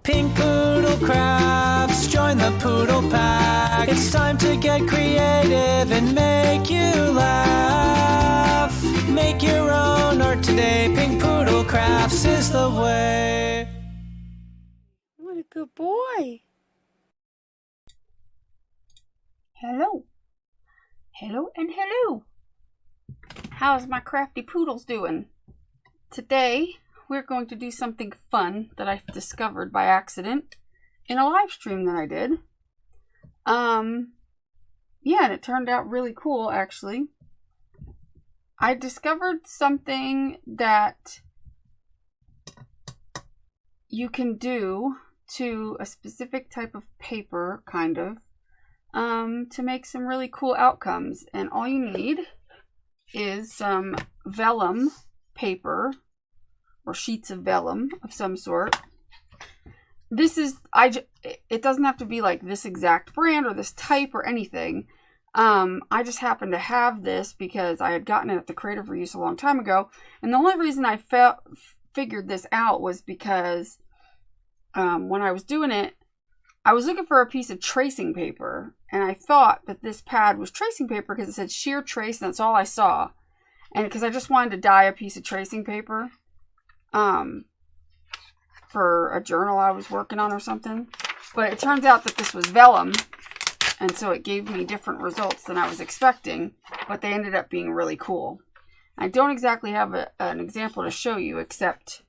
Pink Poodle Crafts, join the Poodle Pack. It's time to get creative and make you laugh. Make your own art today. Pink Poodle Crafts is the way. What a good boy. Hello. Hello and hello. How's my crafty poodles doing? Today, we're going to do something fun that I discovered by accident in a live stream that I did. Yeah, and it turned out really cool, actually. I discovered something that you can do to a specific type of paper, kind of, to make some really cool outcomes. And all you need is some vellum paper, or sheets of vellum of some sort. This is, it doesn't have to be like this exact brand or this type or anything. I just happen to have this because I had gotten it at the Creative Reuse a long time ago. And the only reason I figured this out was because when I was doing it, I was looking for a piece of tracing paper. And I thought that this pad was tracing paper because it said sheer trace, and that's all I saw. And because I just wanted to dye a piece of tracing paper for a journal I was working on or something. But it turns out that this was vellum, and so it gave me different results than I was expecting, but they ended up being really cool. I don't exactly have an example to show you, except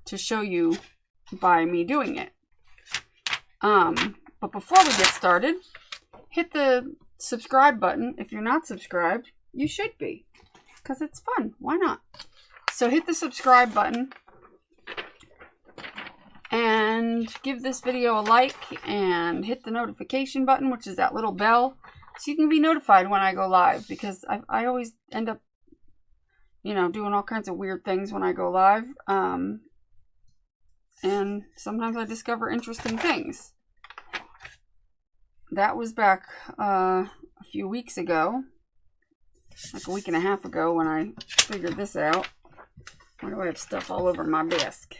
to show you by me doing it. But before we get started, hit the subscribe button. If you're not subscribed, you should be, because it's fun. Why not? So hit the subscribe button and give this video a like and hit the notification button, which is that little bell, so you can be notified when I go live, because I always end up, you know, doing all kinds of weird things when I go live. And sometimes I discover interesting things. That was back a few weeks ago, like a week and a half ago, when I figured this out. Why do I have stuff all over my desk?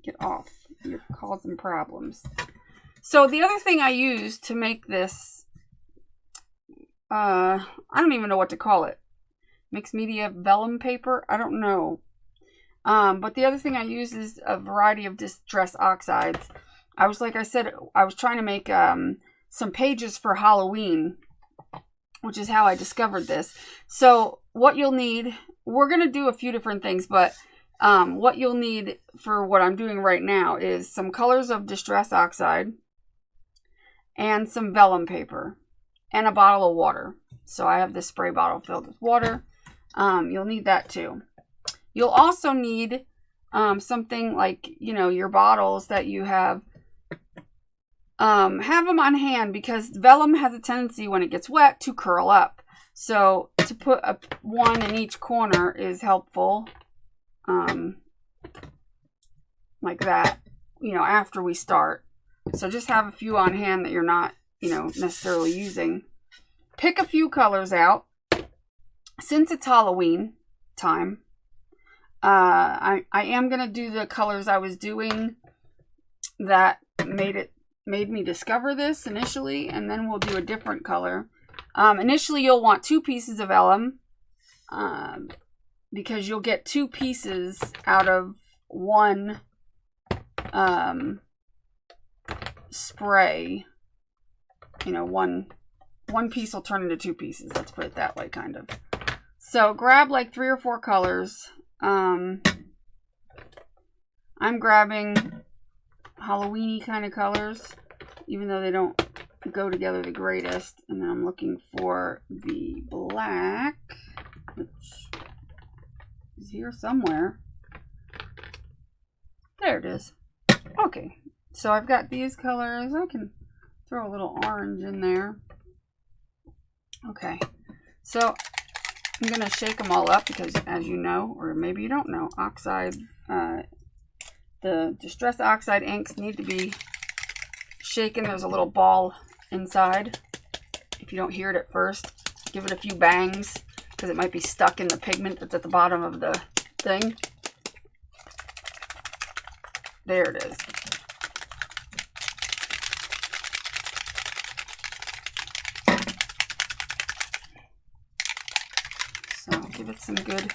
Get off. You're causing problems. So the other thing I used to make this, I don't even know what to call it. Mixed media vellum paper? I don't know. But the other thing I use is a variety of distress oxides. Like I said, I was trying to make some pages for Halloween, which is how I discovered this. So what you'll need, we're going to do a few different things, but what you'll need for what I'm doing right now is some colors of distress oxide and some vellum paper and a bottle of water. So I have this spray bottle filled with water. You'll need that too. You'll also need something like, you know, your bottles that you have them on hand, because vellum has a tendency when it gets wet to curl up. So to put one in each corner is helpful. Like that, you know, after we start. So just have a few on hand that you're not, you know, necessarily using. Pick a few colors out. Since it's Halloween time, I am going to do the colors I was doing that made me discover this initially, and then we'll do a different color. Initially, you'll want 2 pieces of vellum, because you'll get 2 pieces out of one spray. You know, one piece will turn into 2 pieces. Let's put it that way, kind of. So grab like 3 or 4 colors. I'm grabbing Halloween-y kind of colors, even though they don't go together the greatest. And then I'm looking for the black, which is here somewhere. There it is. Okay, so I've got these colors. I can throw a little orange in there. Okay, so I'm going to shake them all up because, as you know, or maybe you don't know, Oxide, the Distress Oxide inks need to be shaken. There's a little ball inside. If you don't hear it at first, give it a few bangs, because it might be stuck in the pigment that's at the bottom of the thing. There it is. Give it some good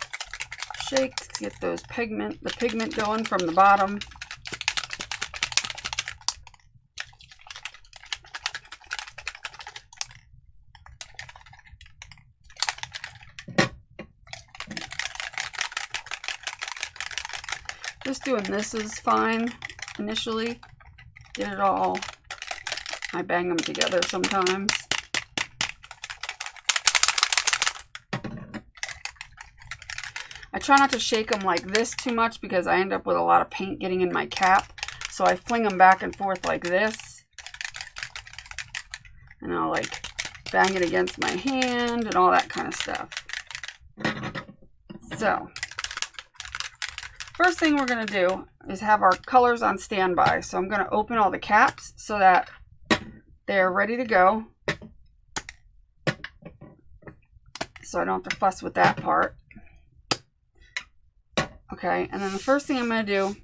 shakes to get the pigment going from the bottom. Just doing this is fine initially. Get it all. I bang them together sometimes. I try not to shake them like this too much because I end up with a lot of paint getting in my cap. So I fling them back and forth like this. And I'll like bang it against my hand and all that kind of stuff. So, first thing we're going to do is have our colors on standby. So I'm going to open all the caps so that they're ready to go. So I don't have to fuss with that part. Okay, and then the first thing I'm going to do,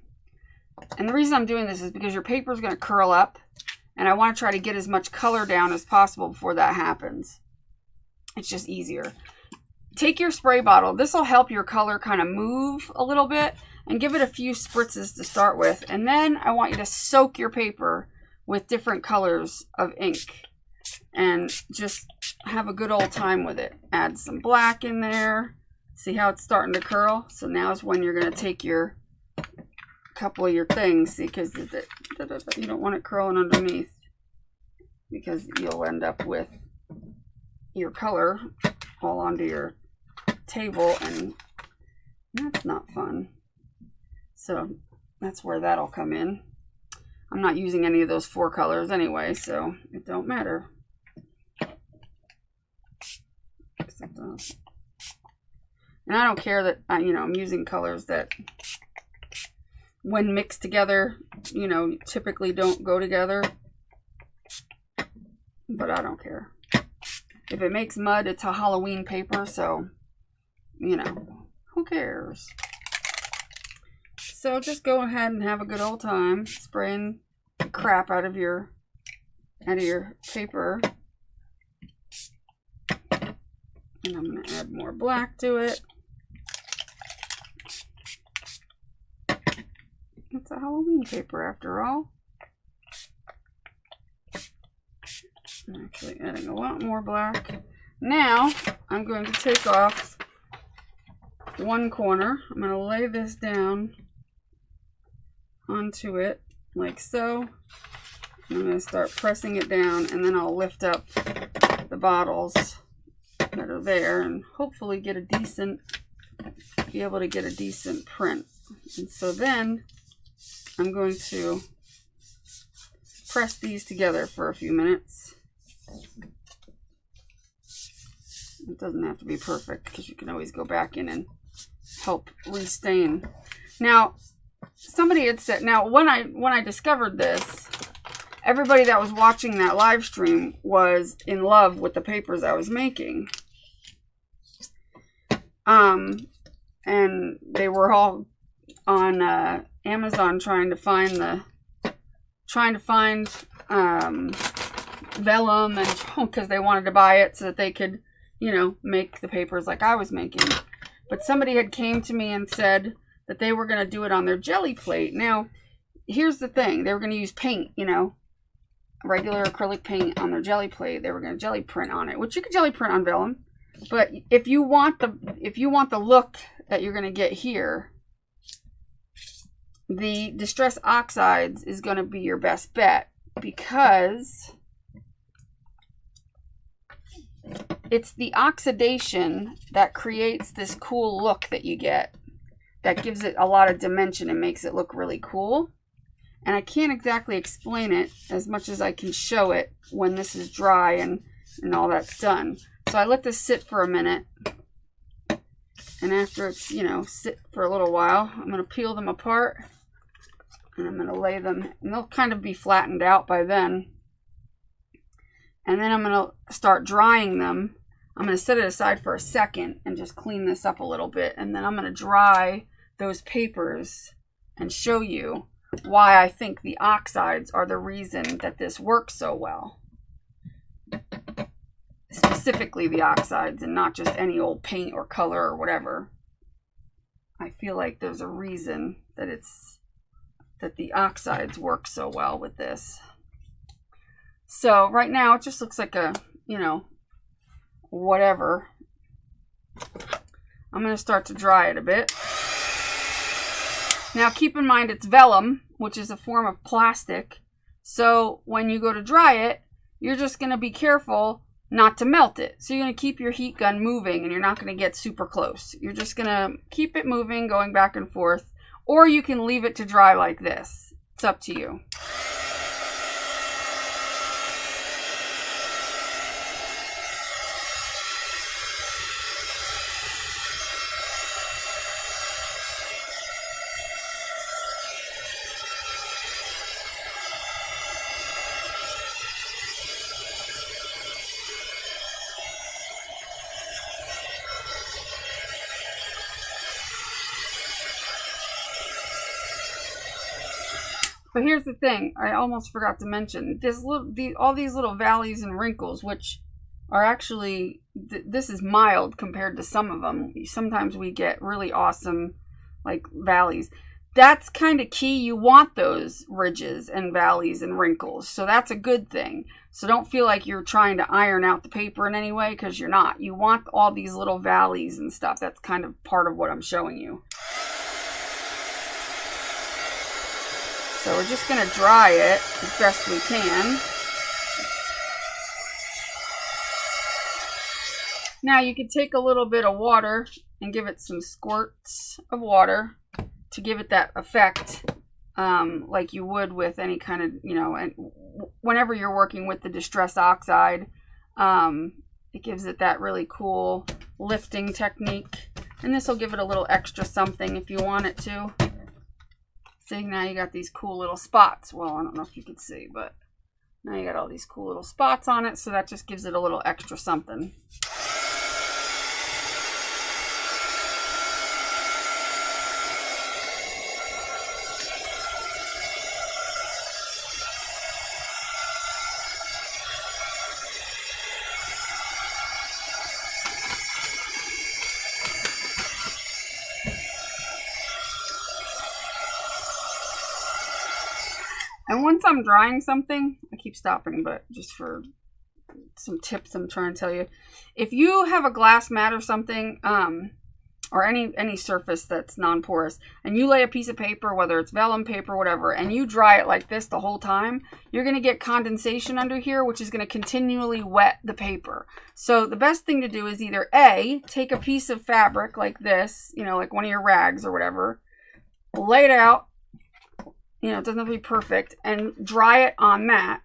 and the reason I'm doing this is because your paper is going to curl up, and I want to try to get as much color down as possible before that happens. It's just easier. Take your spray bottle. This will help your color kind of move a little bit, and give it a few spritzes to start with. And then I want you to soak your paper with different colors of ink, and just have a good old time with it. Add some black in there. See how it's starting to curl? So now is when you're going to take your couple of your things. See, because you don't want it curling underneath, because you'll end up with your color all onto your table, and that's not fun. So that's where that'll come in. I'm not using any of those 4 colors anyway, so it don't matter. And I don't care that, I'm using colors that, when mixed together, typically don't go together. But I don't care. If it makes mud, it's a Halloween paper, so, who cares? So just go ahead and have a good old time spraying the crap out of your paper. And I'm going to add more black to it. It's a Halloween paper after all. I'm actually adding a lot more black. Now I'm going to take off one corner. I'm going to lay this down onto it like so. I'm going to start pressing it down, and then I'll lift up the bottles that are there and hopefully be able to get a decent print. And so then I'm going to press these together for a few minutes. It doesn't have to be perfect, because you can always go back in and help restain. Now, somebody had said, when I discovered this, everybody that was watching that live stream was in love with the papers I was making. And they were all on Amazon trying to find vellum, and because they wanted to buy it so that they could, make the papers like I was making. But somebody had came to me and said that they were going to do it on their jelly plate. Now, here's the thing. They were going to use paint, regular acrylic paint on their jelly plate. They were going to jelly print on it, which you could jelly print on vellum. But if you want the look that you're going to get here, the Distress Oxides is going to be your best bet, because it's the oxidation that creates this cool look that you get, that gives it a lot of dimension and makes it look really cool. And I can't exactly explain it as much as I can show it when this is dry and all that's done. So I let this sit for a minute, and after it's, sit for a little while, I'm going to peel them apart, and I'm going to lay them, and they'll kind of be flattened out by then. And then I'm going to start drying them. I'm going to set it aside for a second and just clean this up a little bit, and then I'm going to dry those papers and show you why I think the oxides are the reason that this works so well. specifically the oxides and not just any old paint or color or whatever. I feel like there's a reason that the oxides work so well with this. So right now it just looks like a, you know, whatever. I'm going to start to dry it a bit. Now keep in mind it's vellum, which is a form of plastic. So when you go to dry it, you're just going to be careful not to melt it. So you're going to keep your heat gun moving and you're not going to get super close. You're just going to keep it moving, going back and forth. Or you can leave it to dry like this. It's up to you. But here's the thing, I almost forgot to mention, all these little valleys and wrinkles, which are actually, this is mild compared to some of them. Sometimes we get really awesome, like, valleys. That's kind of key. You want those ridges and valleys and wrinkles. So that's a good thing. So don't feel like you're trying to iron out the paper in any way, because you're not. You want all these little valleys and stuff. That's kind of part of what I'm showing you. So we're just going to dry it as best we can. Now you could take a little bit of water and give it some squirts of water to give it that effect, like you would with any kind of, you know, and whenever you're working with the Distress Oxide, it gives it that really cool lifting technique. And this will give it a little extra something if you want it to. See, now you got these cool little spots. Well, I don't know if you can see, but now you got all these cool little spots on it, so that just gives it a little extra something. And once I'm drying something, I keep stopping, but just for some tips I'm trying to tell you. If you have a glass mat or something, or any surface that's non-porous, and you lay a piece of paper, whether it's vellum paper, whatever, and you dry it like this the whole time, you're going to get condensation under here, which is going to continually wet the paper. So the best thing to do is either A, take a piece of fabric like this, you know, like one of your rags or whatever, lay it out, you know, it doesn't have to be perfect, and dry it on that,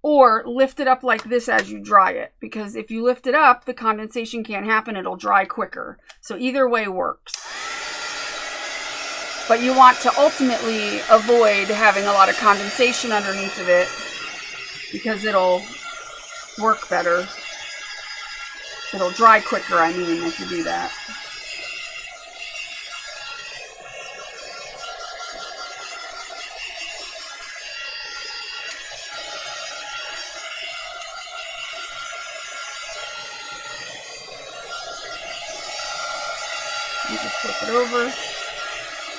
or lift it up like this as you dry it, because if you lift it up, the condensation can't happen, it'll dry quicker. So either way works. But you want to ultimately avoid having a lot of condensation underneath of it, because it'll work better. It'll dry quicker, I mean, if you do that. You just flip it over,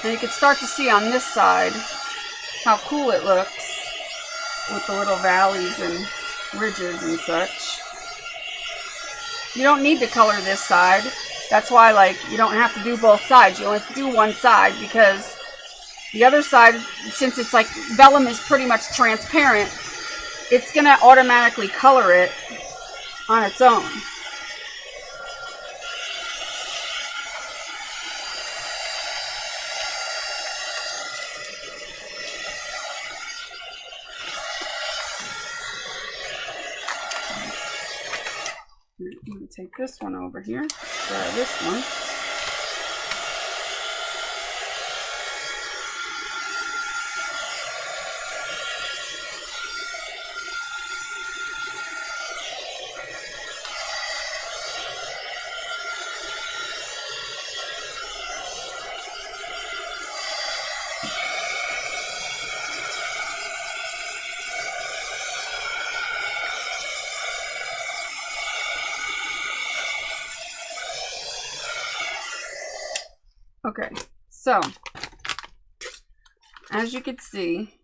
and you can start to see on this side how cool it looks with the little valleys and ridges and such. You don't need to color this side. That's why, like, you don't have to do both sides. You only have to do one side, because the other side, since it's like vellum is pretty much transparent, it's gonna automatically color it on its own. I'm going to take this one over here, try this one. So, as you can see,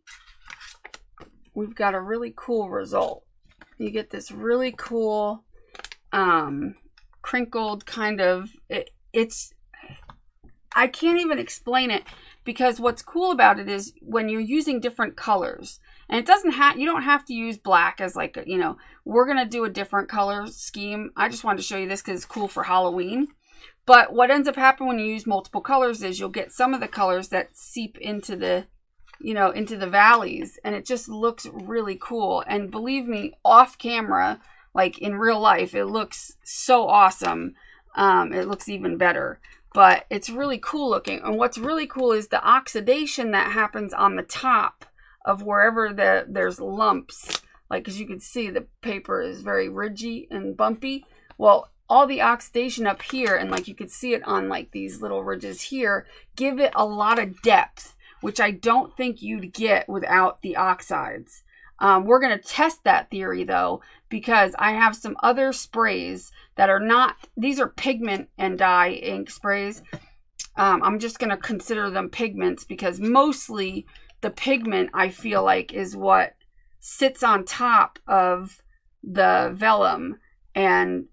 we've got a really cool result. You get this really cool, crinkled kind of, I can't even explain it, because what's cool about it is when you're using different colors, and it doesn't have, you don't have to use black as like, you know, we're going to do a different color scheme. I just wanted to show you this because it's cool for Halloween. But what ends up happening when you use multiple colors is you'll get some of the colors that seep into the, you know, into the valleys, and it just looks really cool. And believe me, off camera, like in real life, it looks so awesome. It looks even better, but it's really cool looking. And what's really cool is the oxidation that happens on the top of wherever there's lumps. Like, as you can see, the paper is very ridgy and bumpy. Well, all the oxidation up here, and like you could see it on like these little ridges here, give it a lot of depth, which I don't think you'd get without the oxides. We're going to test that theory though, because I have some other sprays that are not, these are pigment and dye ink sprays. I'm just going to consider them pigments because mostly the pigment, I feel like, is what sits on top of the vellum and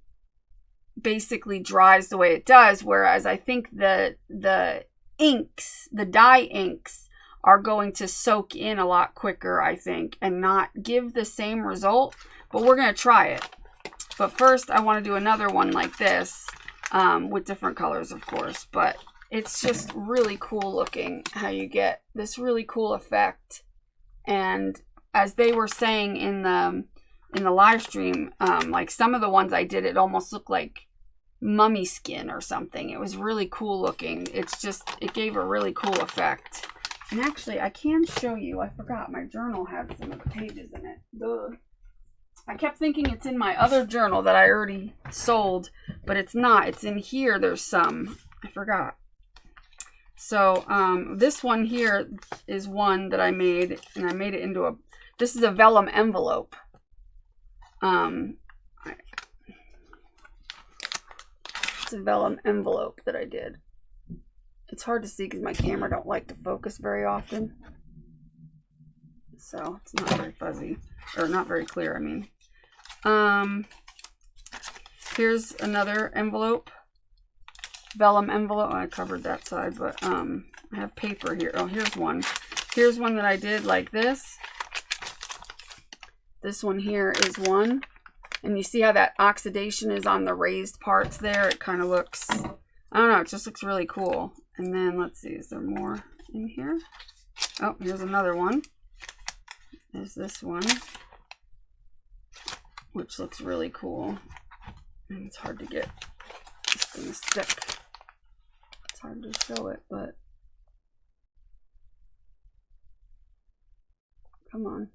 basically dries the way it does. Whereas I think the inks, the dye inks, are going to soak in a lot quicker, I think, and not give the same result. But we're going to try it. But first, I want to do another one like this, with different colors, of course. But it's just really cool looking how you get this really cool effect. And as they were saying in the live stream, like some of the ones I did, it almost looked like mummy skin or something. It was really cool looking. It's just, it gave a really cool effect. And actually, I can show you. I forgot my journal had some of the pages in it. Duh. I kept thinking it's in my other journal that I already sold, but it's not. It's in here. There's some. I forgot. So this one here is one that I made, and I made it into a, this is a vellum envelope. It's a vellum envelope that I did. It's hard to see because my camera don't like to focus very often. So it's not very fuzzy, or not very clear, I mean. Here's another envelope. Vellum envelope. I covered that side, but I have paper here. Oh, here's one. Here's one that I did like this. This one here is one. And you see how that oxidation is on the raised parts there? It kind of looks, I don't know, it just looks really cool. And then let's see, is there more in here? Oh, here's another one. There's this one, which looks really cool. And it's hard to get this thing to stick. It's hard to show it, but come on.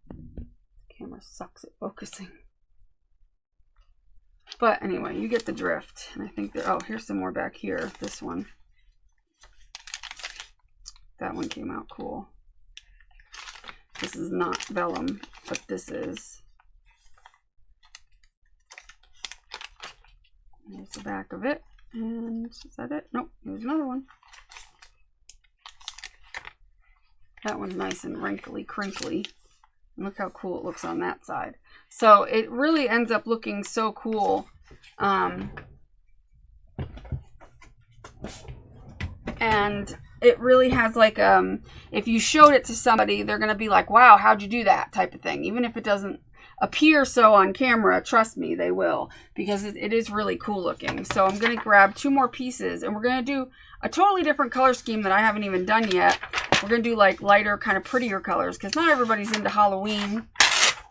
The camera sucks at focusing. But anyway, you get the drift. And I think that, oh, here's some more back here. This one. That one came out cool. This is not vellum, but this is. There's the back of it. And is that it? Nope, here's another one. That one's nice and wrinkly, crinkly. And look how cool it looks on that side. So it really ends up looking so cool. And it really has like, if you showed it to somebody, they're going to be like, wow, how'd you do that type of thing? Even if it doesn't appear so on camera, trust me, they will. Because it is really cool looking. So I'm going to grab 2 more pieces. And we're going to do a totally different color scheme that I haven't even done yet. We're going to do like lighter, kind of prettier colors. Because not everybody's into Halloween.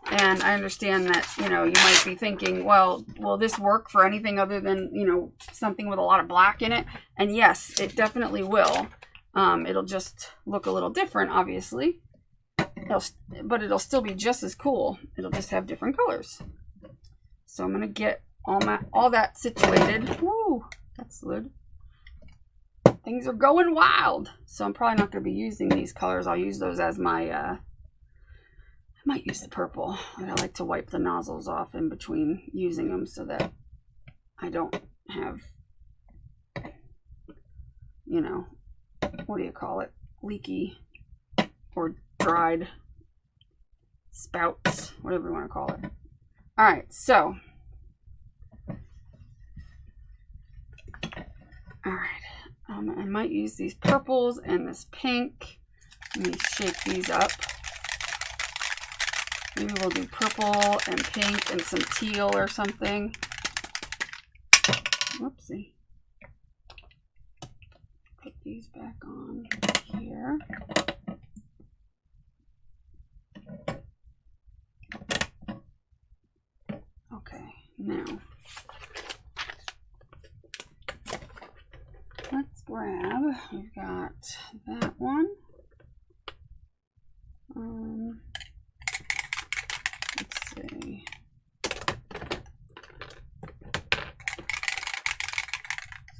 And I understand that, you know, you might be thinking, well, will this work for anything other than, you know, something with a lot of black in it? And yes, it definitely will. It'll just look a little different, obviously. But it'll still be just as cool. It'll just have different colors. So I'm going to get all that situated. Woo, that slid. Things are going wild. So I'm probably not going to be using these colors. I'll use those as my... I might use the purple. I like to wipe the nozzles off in between using them so that I don't have, you know, what do you call it? Leaky or dried spouts, whatever you want to call it. All right, so. All right. I might use these purples and this pink. Let me shake these up. Maybe we'll do purple and pink and some teal or something. Whoopsie. Put these back on here. Okay, now let's grab, we've got that one. Let's see.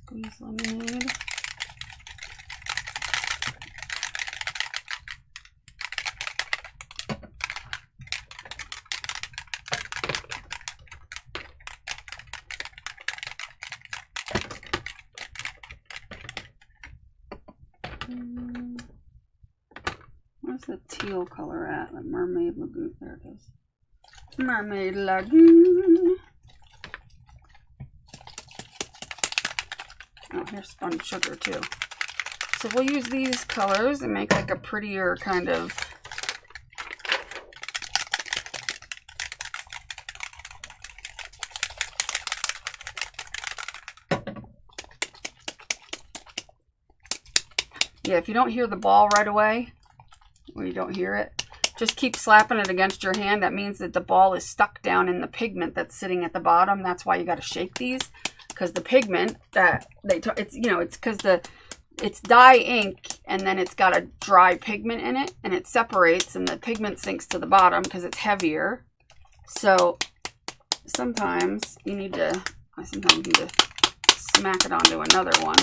Squeeze lemonade. Where's the teal color at? The Mermaid Lagoon. There it is. Mermaid Lagoon. Oh, here's spun sugar too. So we'll use these colors and make like a prettier kind of yeah, if you don't hear the ball right away, or you don't hear it, just keep slapping it against your hand. That means that the ball is stuck down in the pigment that's sitting at the bottom. That's why you got to shake these, because the pigment that it's, you know, it's because it's dye ink and then it's got a dry pigment in it and it separates and the pigment sinks to the bottom because it's heavier. So sometimes you need to, I sometimes need to smack it onto another one.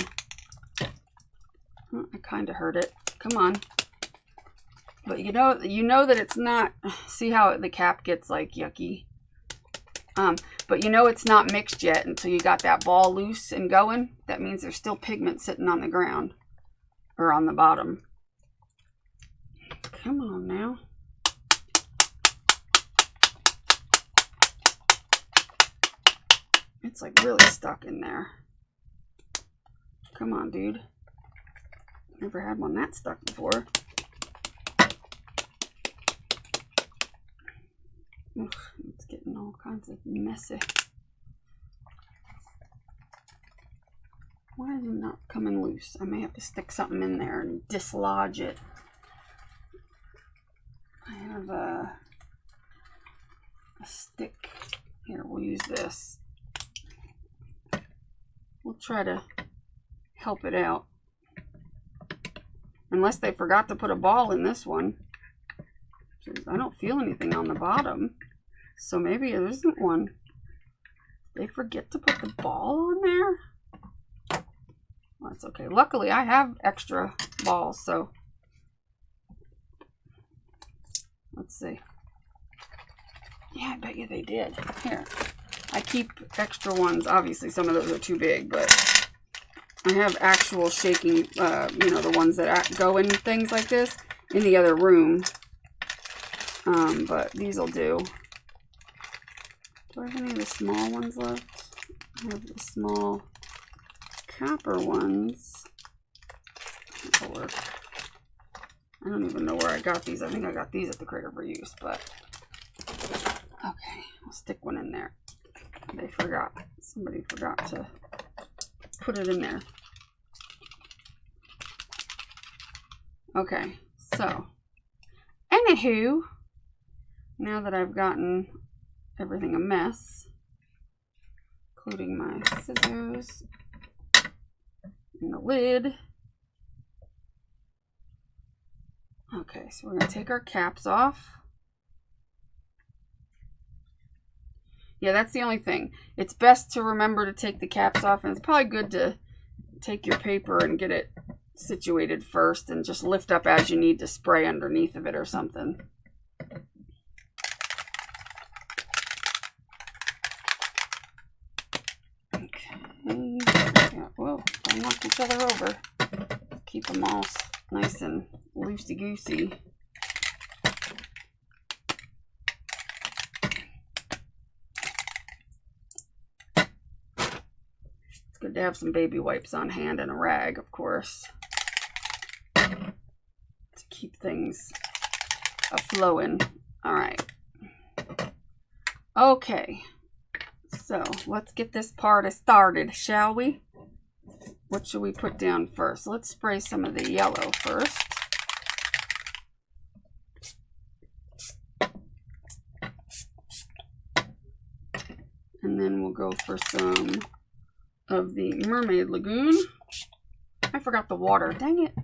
Oh, I kind of heard it. Come on. But you know that it's not, see how the cap gets like yucky? But you know it's not mixed yet until you got that ball loose and going. That means there's still pigment sitting on the ground or on the bottom. Come on now. It's like really stuck in there. Come on, dude. Never had one that stuck before. Ugh, it's getting all kinds of messy. Why is it not coming loose? I may have to stick something in there and dislodge it. I have a stick. Here, we'll use this. We'll try to help it out. Unless they forgot to put a ball in this one. I don't feel anything on the bottom. So maybe it isn't one. Did they forget to put the ball on there? Well, that's okay. Luckily, I have extra balls, so. Let's see. Yeah, I bet you they did. Here. I keep extra ones. Obviously, some of those are too big, but I have actual shaking, you know, the ones that go in things like this in the other room. But these will do. Do I have any of the small ones left? I have the small copper ones. That'll work. I don't even know where I got these. I think I got these at the Creator for Use, but okay, I'll stick one in there. They forgot. Somebody forgot to put it in there. Okay, so anywho, now that I've gotten everything a mess, including my scissors and the lid. Okay, so we're going to take our caps off. Yeah, that's the only thing. It's best to remember to take the caps off, and it's probably good to take your paper and get it situated first and just lift up as you need to spray underneath of it or something. Okay. Yeah, whoa, don't knock each other over. Keep them all nice and loosey-goosey. It's good to have some baby wipes on hand and a rag, of course, to keep things a-flowing. All right. Okay. So let's get this party started, shall we? What should we put down first? Let's spray some of the yellow first. And then we'll go for some of the Mermaid Lagoon. I forgot the water. Dang it.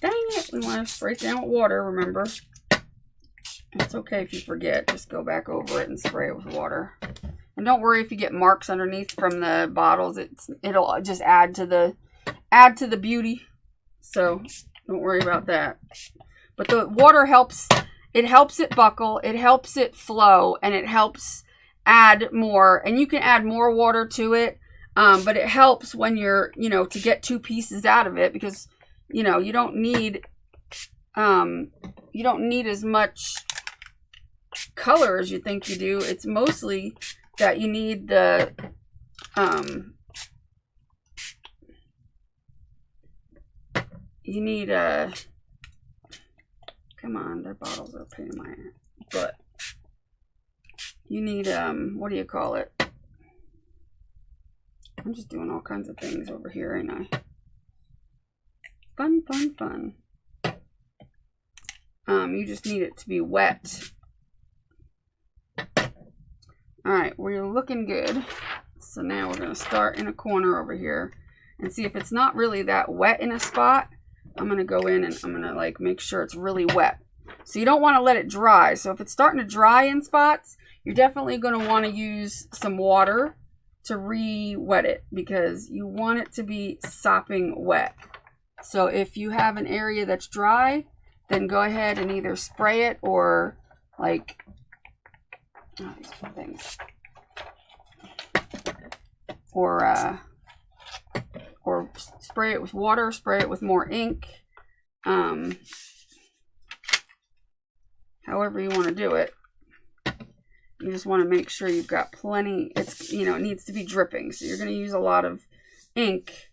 Dang it. We want to spray it down with water, remember? It's okay if you forget. Just go back over it and spray it with water. And don't worry if you get marks underneath from the bottles. It'll just add to the beauty. So don't worry about that. But the water helps. It helps it buckle. It helps it flow, and it helps add more. And you can add more water to it. But it helps when you're, to get 2 pieces out of it, because you don't need as much color as you think you do. It's mostly that you need the come on, their bottles are a pain in my ass, but you need what do you call it? I'm just doing all kinds of things over here, ain't I? Fun, fun, fun. You just need it to be wet. Alright, we're looking good. So now we're going to start in a corner over here and see if it's not really that wet in a spot. I'm going to go in and I'm going to make sure it's really wet. So you don't want to let it dry. So if it's starting to dry in spots, you're definitely going to want to use some water to re-wet it, because you want it to be sopping wet. So if you have an area that's dry, then go ahead and either spray it or these things. Or spray it with water, spray it with more ink. However you want to do it. You just want to make sure you've got plenty. It needs to be dripping. So you're going to use a lot of ink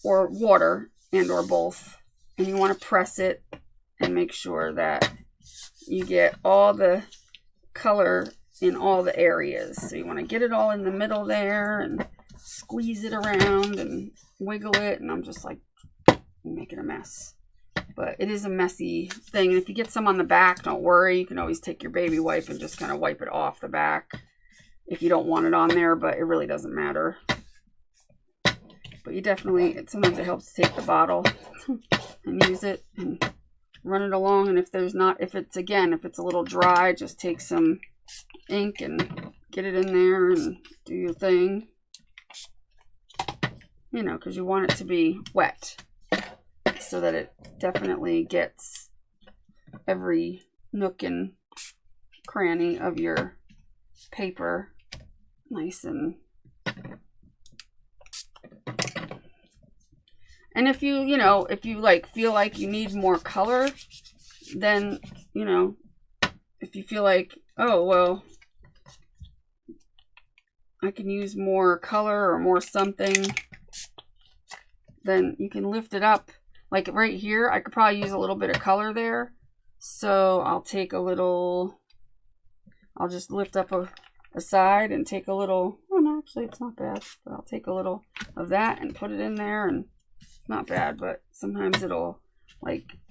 or water and or both. And you want to press it and make sure that you get all the color in all the areas. So you want to get it all in the middle there and squeeze it around and wiggle it. And I'm just making a mess. But it is a messy thing. And if you get some on the back, don't worry. You can always take your baby wipe and just kind of wipe it off the back if you don't want it on there, but it really doesn't matter. But you definitely, sometimes it helps to take the bottle and use it and run it along. And if it's a little dry, just take some ink and get it in there and do your thing. Because you want it to be wet, so that it definitely gets every nook and cranny of your paper nice and... And if you feel like you need more color, then, if you feel like, oh, well, I can use more color or more something, then you can lift it up. Like right here, I could probably use a little bit of color there. So I'll take a little, I'll just lift up a side and take a little, oh no, actually it's not bad. But I'll take a little of that and put it in there, and it's not bad, but sometimes it'll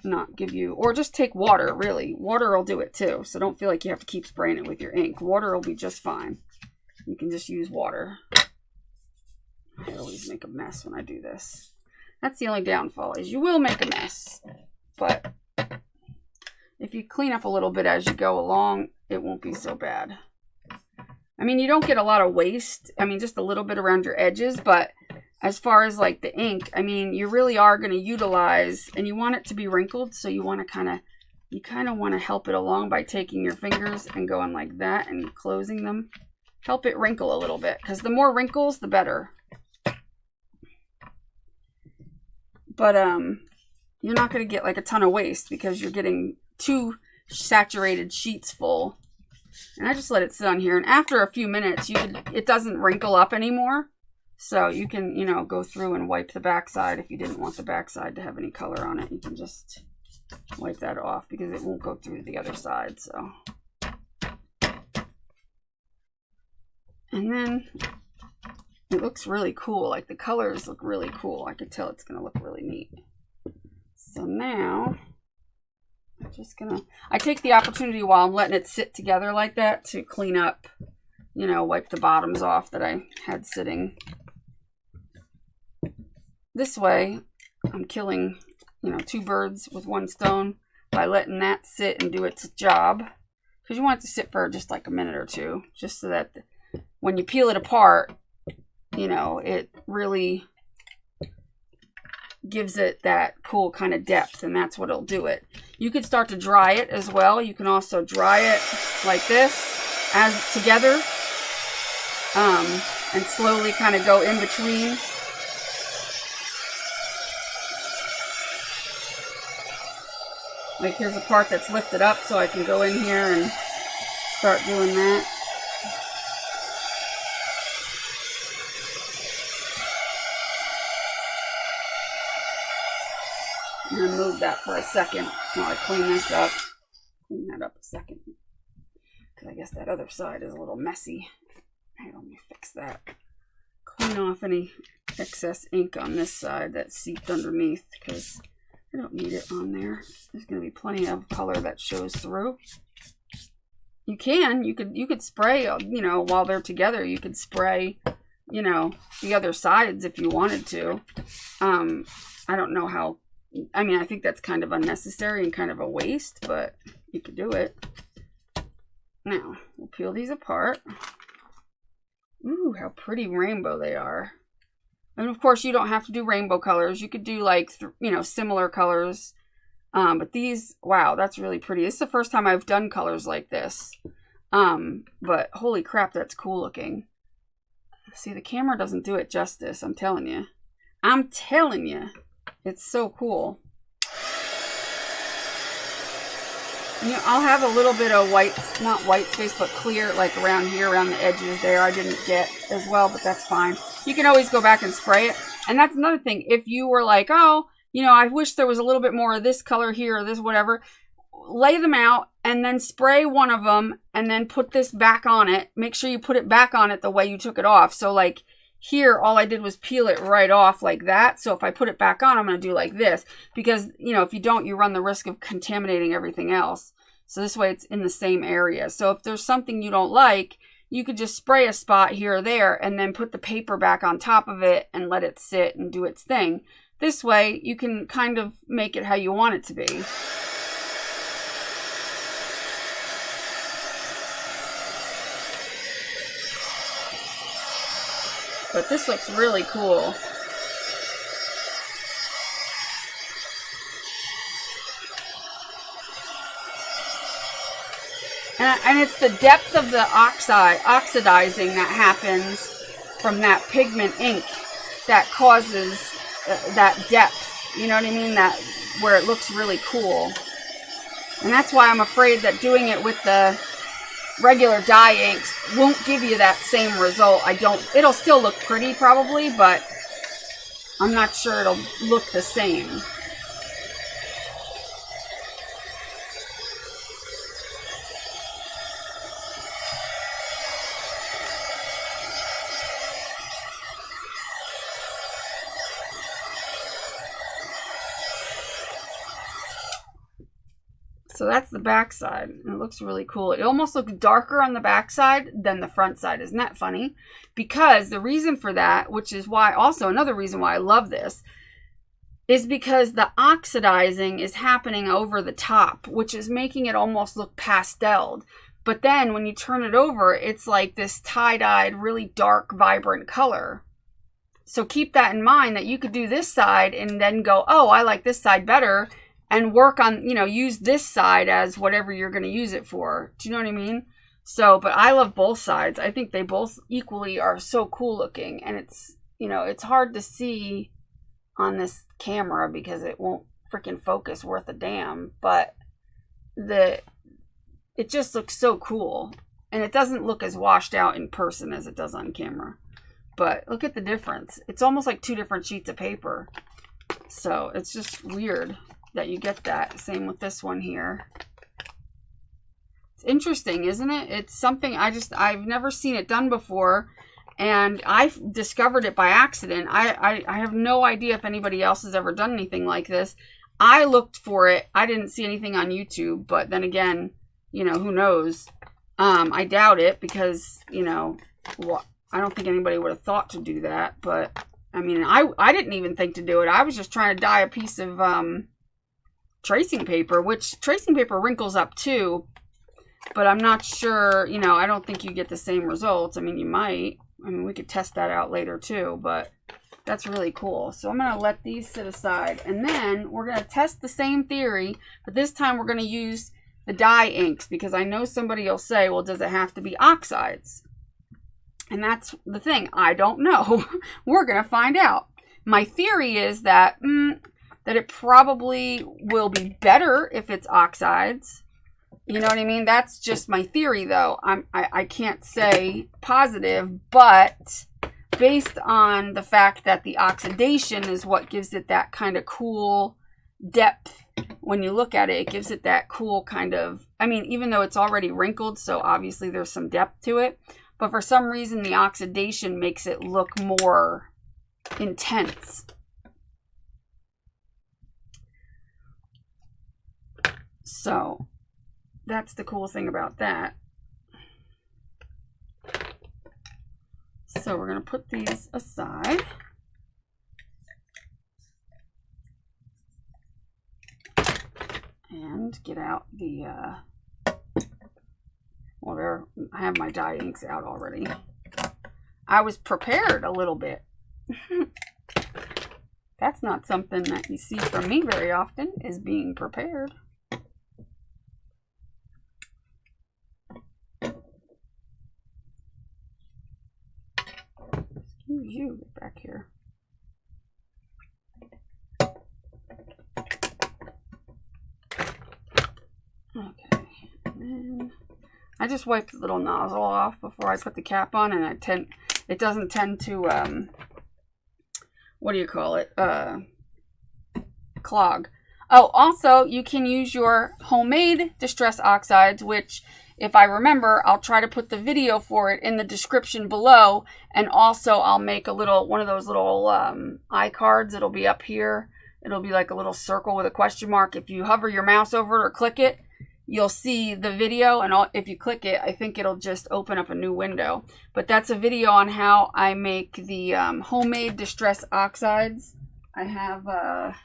not give you, or just take water, really. Water will do it too. So don't feel like you have to keep spraying it with your ink. Water will be just fine. You can just use water. I always make a mess when I do this. That's the only downfall, is you will make a mess. But if you clean up a little bit as you go along, it won't be so bad. I mean, you don't get a lot of waste. I mean, just a little bit around your edges. But as far as the ink, I mean, you really are going to utilize, and you want it to be wrinkled. So you want to kind of want to help it along by taking your fingers and going like that and closing them. Help it wrinkle a little bit, because the more wrinkles, the better. but you're not going to get like a ton of waste because you're getting 2 saturated sheets full. And I just let it sit on here, and after a few minutes it doesn't wrinkle up anymore, so you can, you know, go through and wipe the backside. If you didn't want the backside to have any color on it, you can just wipe that off because it won't go through the other side. So, and then it looks really cool. Like the colors look really cool. I could tell it's gonna look really neat. So now I'm just gonna, I take the opportunity while I'm letting it sit together like that to clean up, you know, wipe the bottoms off that I had sitting. This way I'm killing, you know, 2 birds with 1 stone by letting that sit and do its job. Because you want it to sit for just like a minute or 2, just so that when you peel it apart, you know, it really gives it that cool kind of depth, and that's what'll do it. You could start to dry it as well. You can also dry it like this as together, and slowly kind of go in between. Like here's a part that's lifted up, so I can go in here and start doing that. I'm going to move that for a second while I clean this up. Clean that up a second. Because I guess that other side is a little messy. Hey, let me fix that. Clean off any excess ink on this side that's seeped underneath, because I don't need it on there. There's going to be plenty of color that shows through. You could spray, you know, while they're together, you could spray, you know, the other sides if you wanted to. I don't know how. I mean, I think that's kind of unnecessary and kind of a waste, but you could do it. Now, we'll peel these apart. Ooh, how pretty rainbow they are. And of course, you don't have to do rainbow colors. You could do like, you know, similar colors. But these, wow, that's really pretty. This is the first time I've done colors like this. But holy crap, that's cool looking. See, the camera doesn't do it justice, I'm telling you. I'm telling you. It's so cool. You know, I'll have a little bit of white, not white space, but clear, like around here, around the edges there. I didn't get as well, but that's fine. You can always go back and spray it. And that's another thing. If you were like, oh, you know, I wish there was a little bit more of this color here or this whatever, lay them out and then spray one of them and then put this back on it. Make sure you put it back on it the way you took it off. So like, here, all I did was peel it right off like that. So if I put it back on, I'm going to do like this. Because, you know, if you don't, you run the risk of contaminating everything else. So this way it's in the same area. So if there's something you don't like, you could just spray a spot here or there and then put the paper back on top of it and let it sit and do its thing. This way, you can kind of make it how you want it to be. But this looks really cool. And it's the depth of the oxidizing that happens from that pigment ink that causes that depth. You know what I mean? That where it looks really cool. And that's why I'm afraid that doing it with the regular dye inks won't give you that same result. It'll still look pretty probably, but I'm not sure it'll look the same. So that's the back side. It looks really cool. It almost looks darker on the back side than the front side. Isn't that funny? Because the reason for that, which is why also another reason why I love this, is because the oxidizing is happening over the top, which is making it almost look pasteled. But then when you turn it over, it's like this tie-dyed, really dark, vibrant color. So keep that in mind, that you could do this side and then go, oh, I like this side better, and work on, you know, use this side as whatever you're going to use it for. Do you know what I mean? So, but I love both sides. I think they both equally are so cool looking. And it's, you know, it's hard to see on this camera because it won't freaking focus worth a damn, but it just looks so cool, and it doesn't look as washed out in person as it does on camera. But look at the difference. It's almost like 2 different sheets of paper. So it's just weird that you get that. Same with this one here. It's interesting, isn't it? It's something I've never seen it done before, and I discovered it by accident. I have no idea if anybody else has ever done anything like this. I looked for it. I didn't see anything on YouTube, but then again, you know, who knows? I doubt it because, you know, I don't think anybody would have thought to do that. But, I mean, I didn't even think to do it. I was just trying to dye a piece of tracing paper, which tracing paper wrinkles up too. But I'm not sure, you know, I don't think you get the same results. I mean, you might. I mean, we could test that out later too, but that's really cool. So I'm going to let these sit aside. And then we're going to test the same theory, but this time we're going to use the dye inks because I know somebody will say, well, does it have to be Oxides? And that's the thing. I don't know. We're going to find out. My theory is that, that it probably will be better if it's Oxides. You know what I mean? That's just my theory, though. I can't say positive, but based on the fact that the oxidation is what gives it that kind of cool depth. When you look at it, it gives it that cool kind of, I mean, even though it's already wrinkled, so obviously there's some depth to it, but for some reason the oxidation makes it look more intense. So that's the cool thing about that. So we're going to put these aside. And get out the, well, there, I have my dye inks out already. I was prepared a little bit. That's not something that you see from me very often, is being prepared. You get back here. Okay, and then I just wipe the little nozzle off before I put the cap on, and it doesn't tend to what do you call it, clog. Oh, also you can use your homemade Distress Oxides, which, if I remember, I'll try to put the video for it in the description below. And also I'll make a little, one of those little iCards. It'll be up here. It'll be like a little circle with a question mark. If you hover your mouse over it or click it, you'll see the video. And if you click it, I think it'll just open up a new window. But that's a video on how I make the homemade Distress Oxides. I have a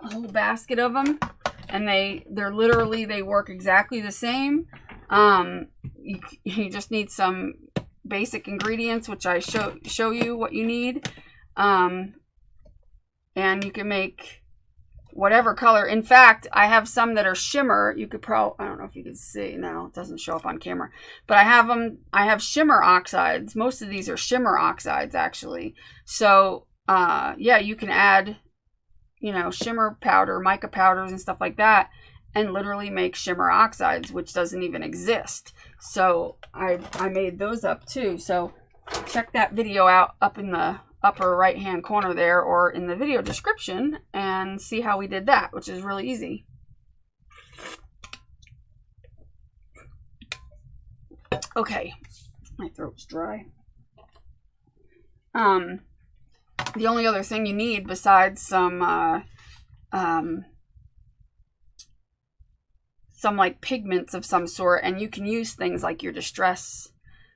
whole basket of them. And they're literally, they work exactly the same. You just need some basic ingredients, which I show you what you need. And you can make whatever color. In fact, I have some that are shimmer. You could probably, I don't know if you can see. No, it doesn't show up on camera. But I have shimmer oxides. Most of these are shimmer oxides, actually. So, yeah, you can add, you know, shimmer powder, mica powders and stuff like that, and literally make shimmer oxides, which doesn't even exist. So I made those up too. So check that video out up in the upper right hand corner there, or in the video description, and see how we did that, which is really easy. Okay, my throat's dry. The only other thing you need besides some like pigments of some sort, and you can use things like your Distress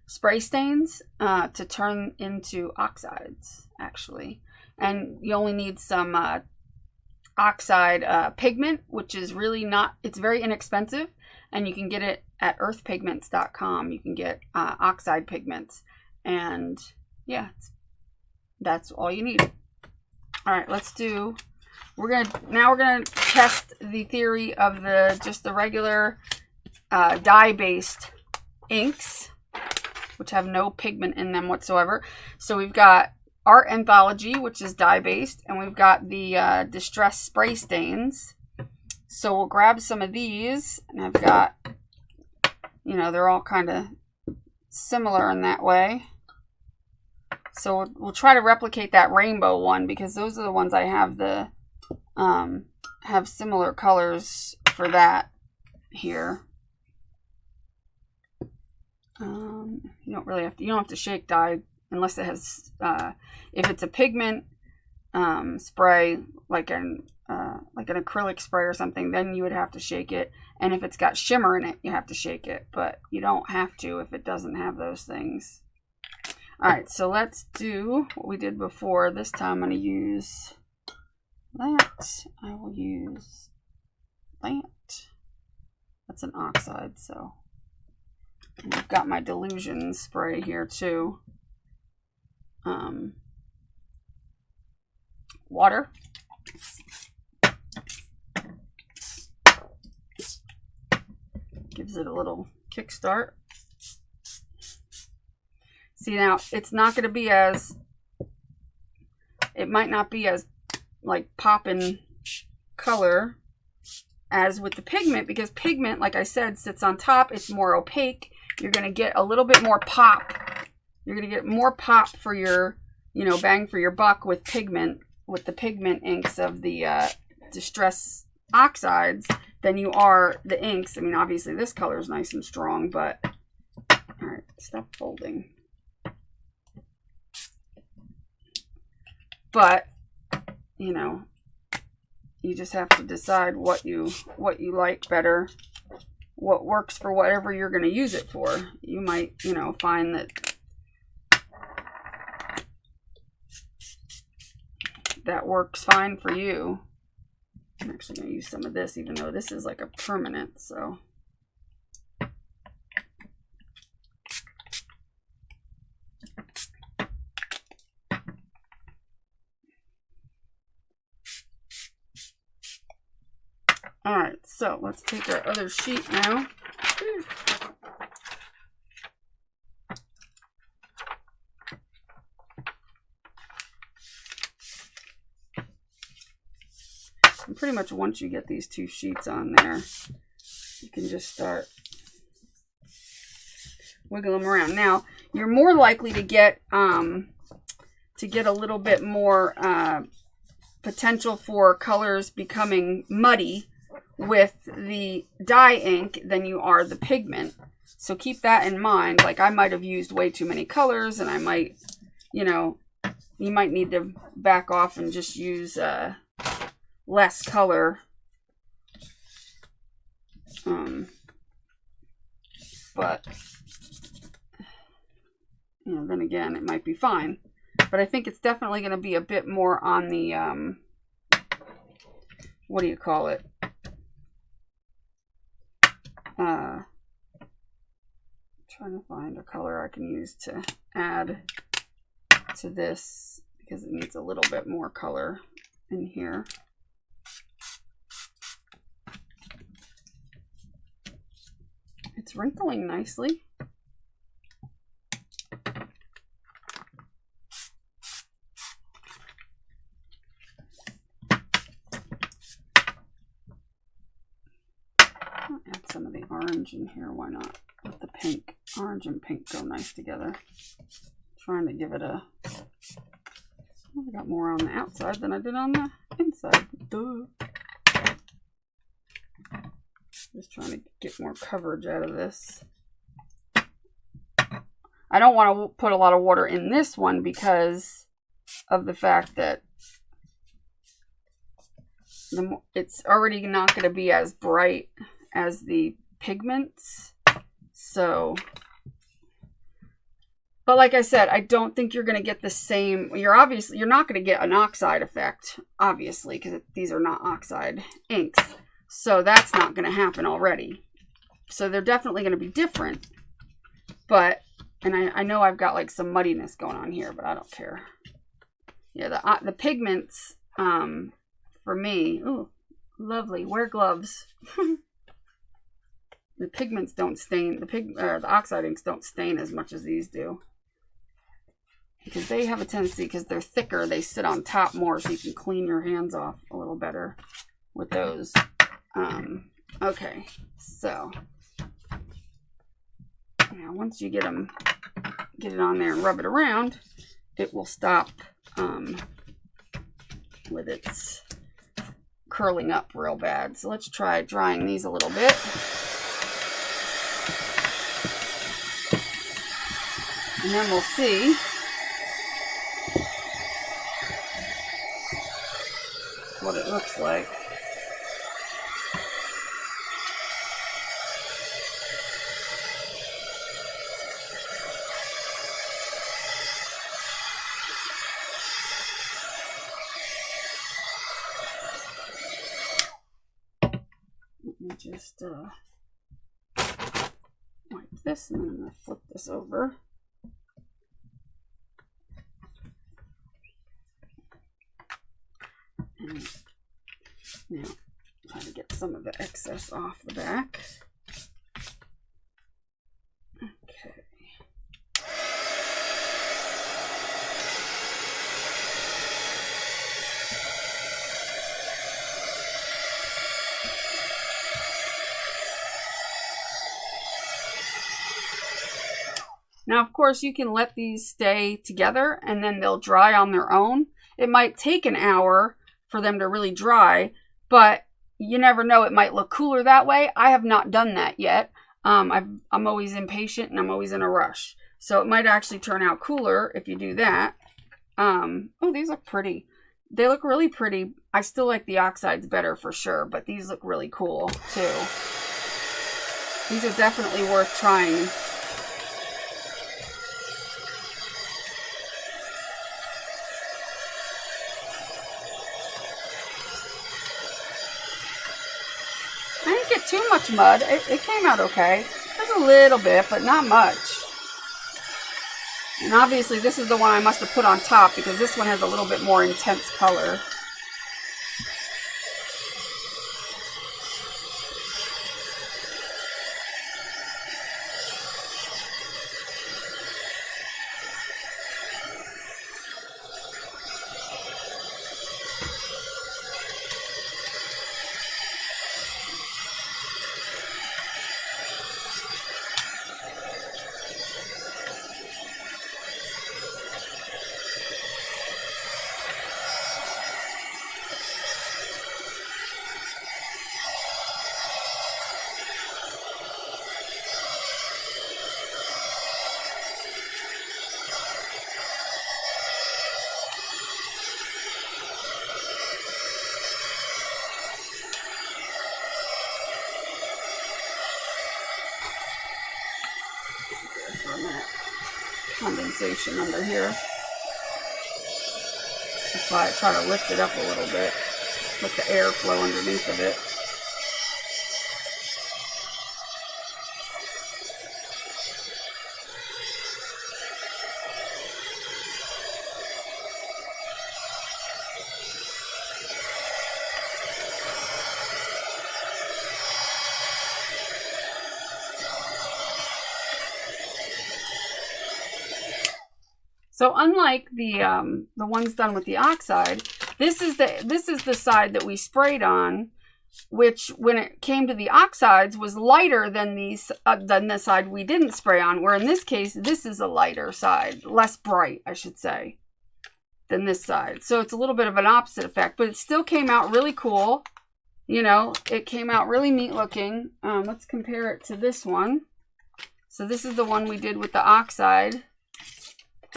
spray stains to turn into Oxides, actually. And you only need some Oxide pigment, which is really not, it's very inexpensive, and you can get it at earthpigments.com. You can get Oxide pigments, and yeah, that's all you need. All right, now we're gonna test the theory of just the regular dye-based inks, which have no pigment in them whatsoever. So we've got Art Anthology, which is dye-based, and we've got the Distress Spray Stains. So we'll grab some of these, and I've got, you know, they're all kind of similar in that way. So we'll try to replicate that rainbow one, because those are the ones I have the have similar colors for that here. You don't really have to, you don't have to shake dye unless it has if it's a pigment spray like an acrylic spray or something, then you would have to shake it, and if it's got shimmer in it you have to shake it, but you don't have to if it doesn't have those things. All right, so let's do what we did before. This time I'm going to use that. I will use that. That's an Oxide, so. And I've got my Delusion spray here too. Water. Gives it a little kickstart. See, now it's not going to be as, it might not be as like poppin' color as with the pigment, because pigment, like I said, sits on top. It's more opaque. You're going to get a little bit more pop. You're going to get more pop for your, you know, bang for your buck with pigment, with the pigment inks of the Distress Oxides than you are the inks. I mean, obviously this color is nice and strong, but all right, stop folding. But, you know, you just have to decide what you like better, what works for whatever you're going to use it for. You might, you know, find that that works fine for you. I'm actually going to use some of this, even though this is like a permanent, so. All right, so let's take our other sheet now. And pretty much once you get these two sheets on there, you can just start wiggle them around. Now, you're more likely to get a little bit more potential for colors becoming muddy with the dye ink than you are the pigment. So keep that in mind. Like, I might have used way too many colors, and I might, you know, you might need to back off and just use less color. But, you know, then again, it might be fine. But I think it's definitely going to be a bit more on the, what do you call it? Trying to find a color I can use to add to this, because it needs a little bit more color in here. It's wrinkling nicely. I'll add some of the orange in here, why not? With the pink. Orange and pink go nice together. Trying to give it a... I got more on the outside than I did on the inside. Duh. Just trying to get more coverage out of this. I don't want to put a lot of water in this one because of the fact that it's already not going to be as bright as the pigments. So, but like I said, I don't think you're going to get the same. You're not going to get an oxide effect, obviously, because these are not oxide inks. So that's not going to happen already. So they're definitely going to be different. But, and I know I've got like some muddiness going on here, but I don't care. Yeah, the pigments, for me, ooh, lovely. Wear gloves. The pigments don't stain. The oxide inks don't stain as much as these do. because they have a tendency, because they're thicker, they sit on top more, so you can clean your hands off a little better with those. Okay, so now once you get it on there and rub it around, it will stop with its curling up real bad. So let's try drying these a little bit. And then we'll see what it looks like. Let me just wipe this, and then I'm going to flip this over. And now try to get some of the excess off the back. Okay. Now, of course, you can let these stay together and then they'll dry on their own. It might take an hour for them to really dry, but you never know, it might look cooler that way. I have not done that yet. I'm always impatient and I'm always in a rush, so it might actually turn out cooler if you do that. Oh, these look pretty. They look really pretty. I still like the Oxides better for sure, but these look really cool too. These are definitely worth trying. I didn't get too much mud. It came out okay. There's a little bit, but not much. And obviously this is the one I must have put on top because this one has a little bit more intense color. Condensation under here. That's why I try to lift it up a little bit, let the air flow underneath of it. So unlike the ones done with the Oxide, this is the side that we sprayed on, which when it came to the Oxides was lighter than the side we didn't spray on. Where in this case, this is a lighter side, less bright, I should say, than this side. So it's a little bit of an opposite effect, but it still came out really cool. You know, it came out really neat looking. Let's compare it to this one. So this is the one we did with the Oxide.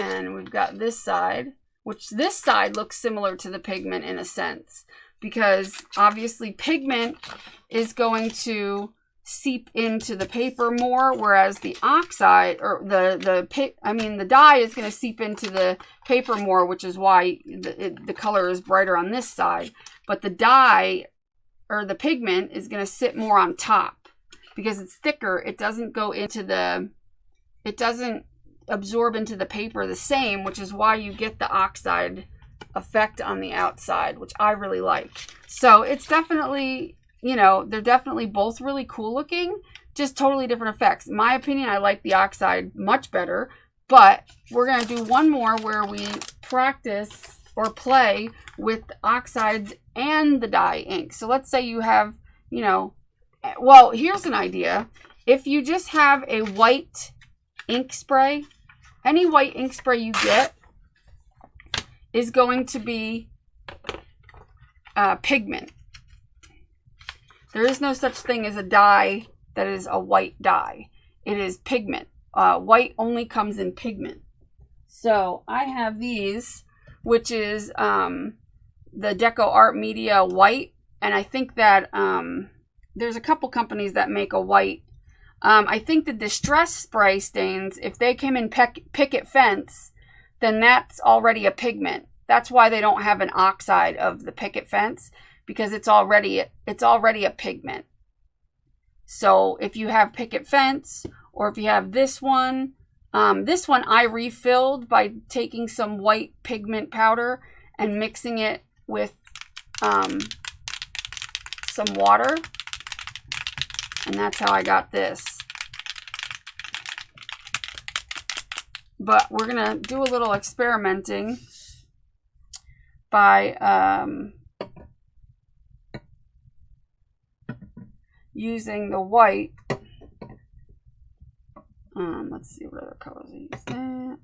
And we've got this side, which this side looks similar to the pigment in a sense, because obviously pigment is going to seep into the paper more, whereas the Oxide, or the dye is going to seep into the paper more, which is why the color is brighter on this side. But the dye, or the pigment, is going to sit more on top because it's thicker. It doesn't go into it doesn't absorb into the paper the same, which is why you get the Oxide effect on the outside, which I really like. So it's definitely, you know, they're definitely both really cool looking, just totally different effects. In my opinion, I like the Oxide much better, But we're going to do one more where we practice or play with oxides and the dye ink. So let's say you have, you know, well, here's an idea. If you just have a white ink spray, any white ink spray you get is going to be pigment. There is no such thing as a dye that is a white dye. It is pigment. White only comes in pigment. So I have these, which is the Deco Art Media white. And I think that there's a couple companies that make a white. I think the Distress Spray stains, if they came in Picket Fence, then that's already a pigment. That's why they don't have an oxide of the Picket Fence, because it's already a pigment. So if you have Picket Fence, or if you have this one I refilled by taking some white pigment powder and mixing it with some water. And that's how I got this. But we're going to do a little experimenting by using the white. Let's see what other colors I use. That.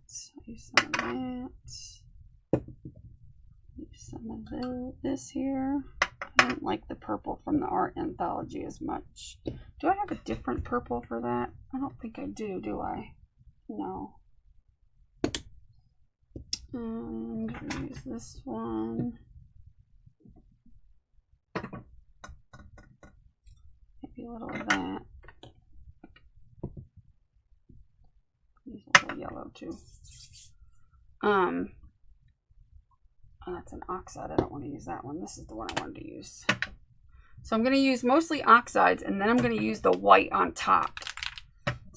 Use some of that. Use some of this here. I don't like the purple from the art anthology as much. Do I have a different purple for that? I don't think I do I? No. And use this one. Maybe a little of that. Use a little yellow too. Oh, that's an oxide. I don't want to use that one. This is the one I wanted to use. So I'm going to use mostly oxides, and then I'm going to use the white on top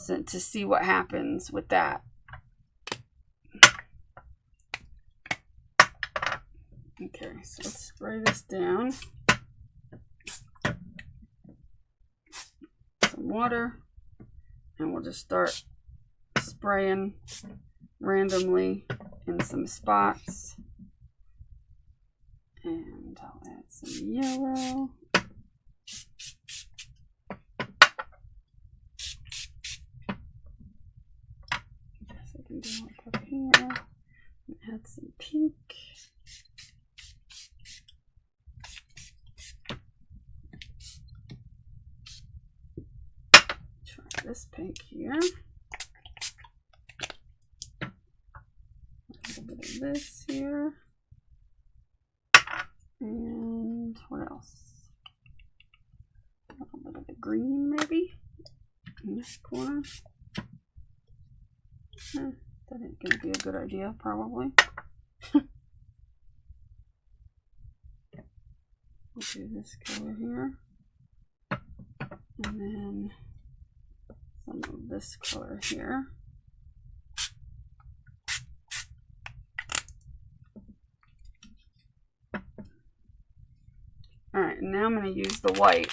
to see what happens with that. Okay, so let's spray this down. Some water, and we'll just start spraying randomly in some spots. And I'll add some yellow. I guess I can do like up here. Add some pink. Try this pink here. A little bit of this here. And what else? A little bit of the green, maybe, in this corner. That ain't gonna be a good idea, probably. We'll do this color here, and then some of this color here. Alright, now I'm going to use the white.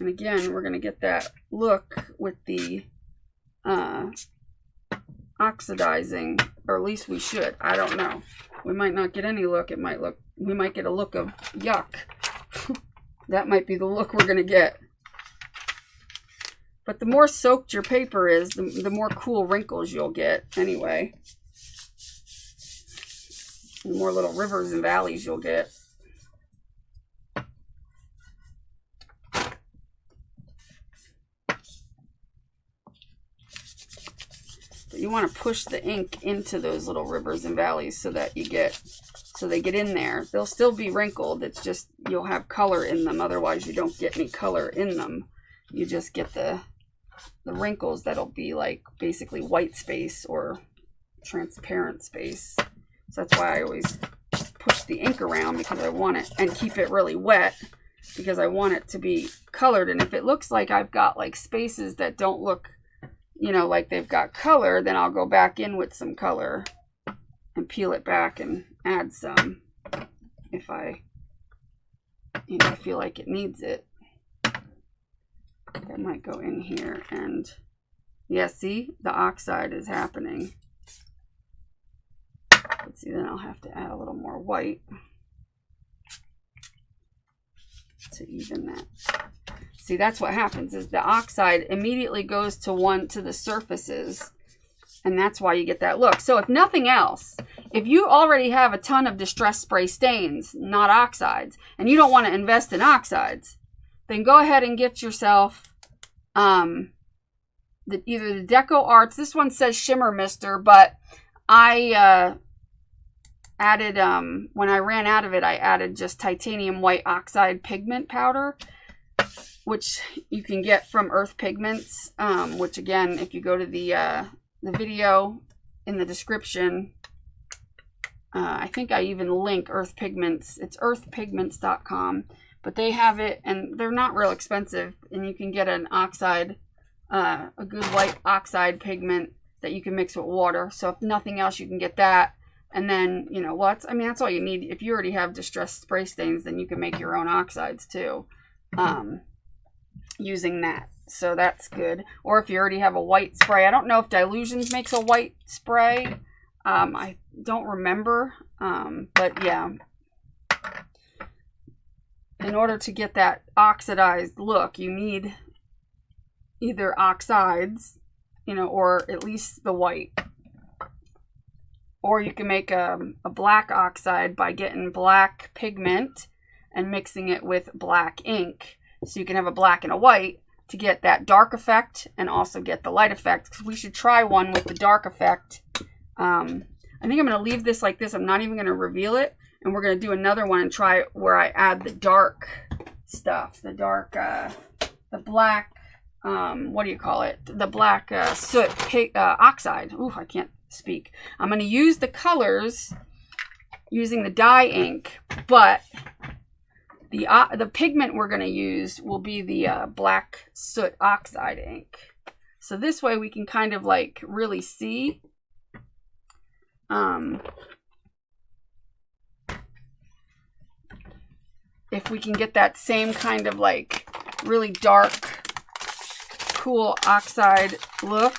And again, we're going to get that look with the oxidizing, or at least we should. I don't know. We might not get any look. We might get a look of yuck. That might be the look we're going to get. But the more soaked your paper is, the more cool wrinkles you'll get anyway. The more little rivers and valleys you'll get. But you want to push the ink into those little rivers and valleys so that they get in there. They'll still be wrinkled. It's just you'll have color in them. Otherwise, you don't get any color in them. You just get the wrinkles that'll be like basically white space or transparent space. So that's why I always push the ink around, because I want it, and keep it really wet because I want it to be colored. And if it looks like I've got like spaces that don't look, you know, like they've got color, then I'll go back in with some color and peel it back and add some if I feel like it needs it. That might go in here and yeah, see, the oxide is happening. Let's see, then I'll have to add a little more white to even that. See, that's what happens is the oxide immediately goes to the surfaces, and that's why you get that look. So if nothing else, if you already have a ton of Distress Spray stains, not oxides, and you don't want to invest in oxides, then go ahead and get yourself either the Deco Arts. This one says Shimmer Mister, but I added, when I ran out of it, I added just titanium white oxide pigment powder, which you can get from Earth Pigments, which again, if you go to the video in the description, I think I even link Earth Pigments. It's earthpigments.com, but they have it, and they're not real expensive, and you can get an oxide, a good white oxide pigment that you can mix with water. So if nothing else, you can get that. And then, you know, I mean, that's all you need. If you already have distressed spray stains, then you can make your own oxides too, using that. So that's good. Or if you already have a white spray. I don't know if Dilutions makes a white spray. I don't remember. But yeah. In order to get that oxidized look, you need either oxides, you know, or at least the white. Or you can make a black oxide by getting black pigment and mixing it with black ink. So you can have a black and a white to get that dark effect and also get the light effect. Because we should try one with the dark effect. I think I'm going to leave this like this. I'm not even going to reveal it. And we're going to do another one and try it where I add the dark stuff. The dark, the black, what do you call it? The black soot oxide. Ooh, I can't speak. I'm going to use the colors using the dye ink, but the pigment we're going to use will be the black soot oxide ink. So this way we can kind of like really see if we can get that same kind of like really dark, cool oxide look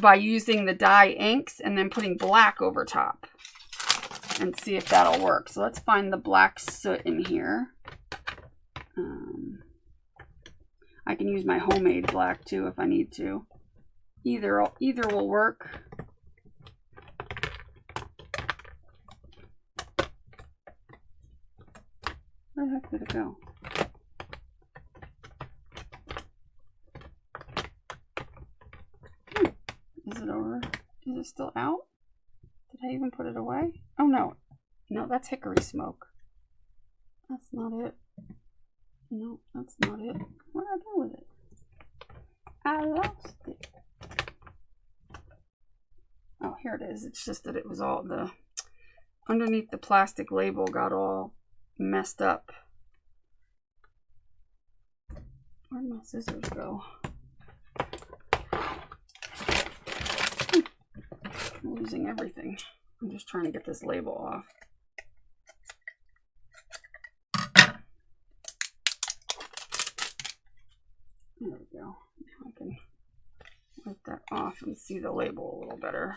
by using the dye inks and then putting black over top and see if that'll work. So let's find the black soot in here. I can use my homemade black too if I need to. Either will work. Where the heck did it go? Is it over? Is it still out? Did I even put it away? Oh no. No, that's hickory smoke. That's not it. No, that's not it. What did I do with it? I lost it. Oh, here it is. It's just that it was all underneath the plastic label got all messed up. Where'd my scissors go? I'm losing everything. I'm just trying to get this label off. There we go. Now I can wipe that off and see the label a little better.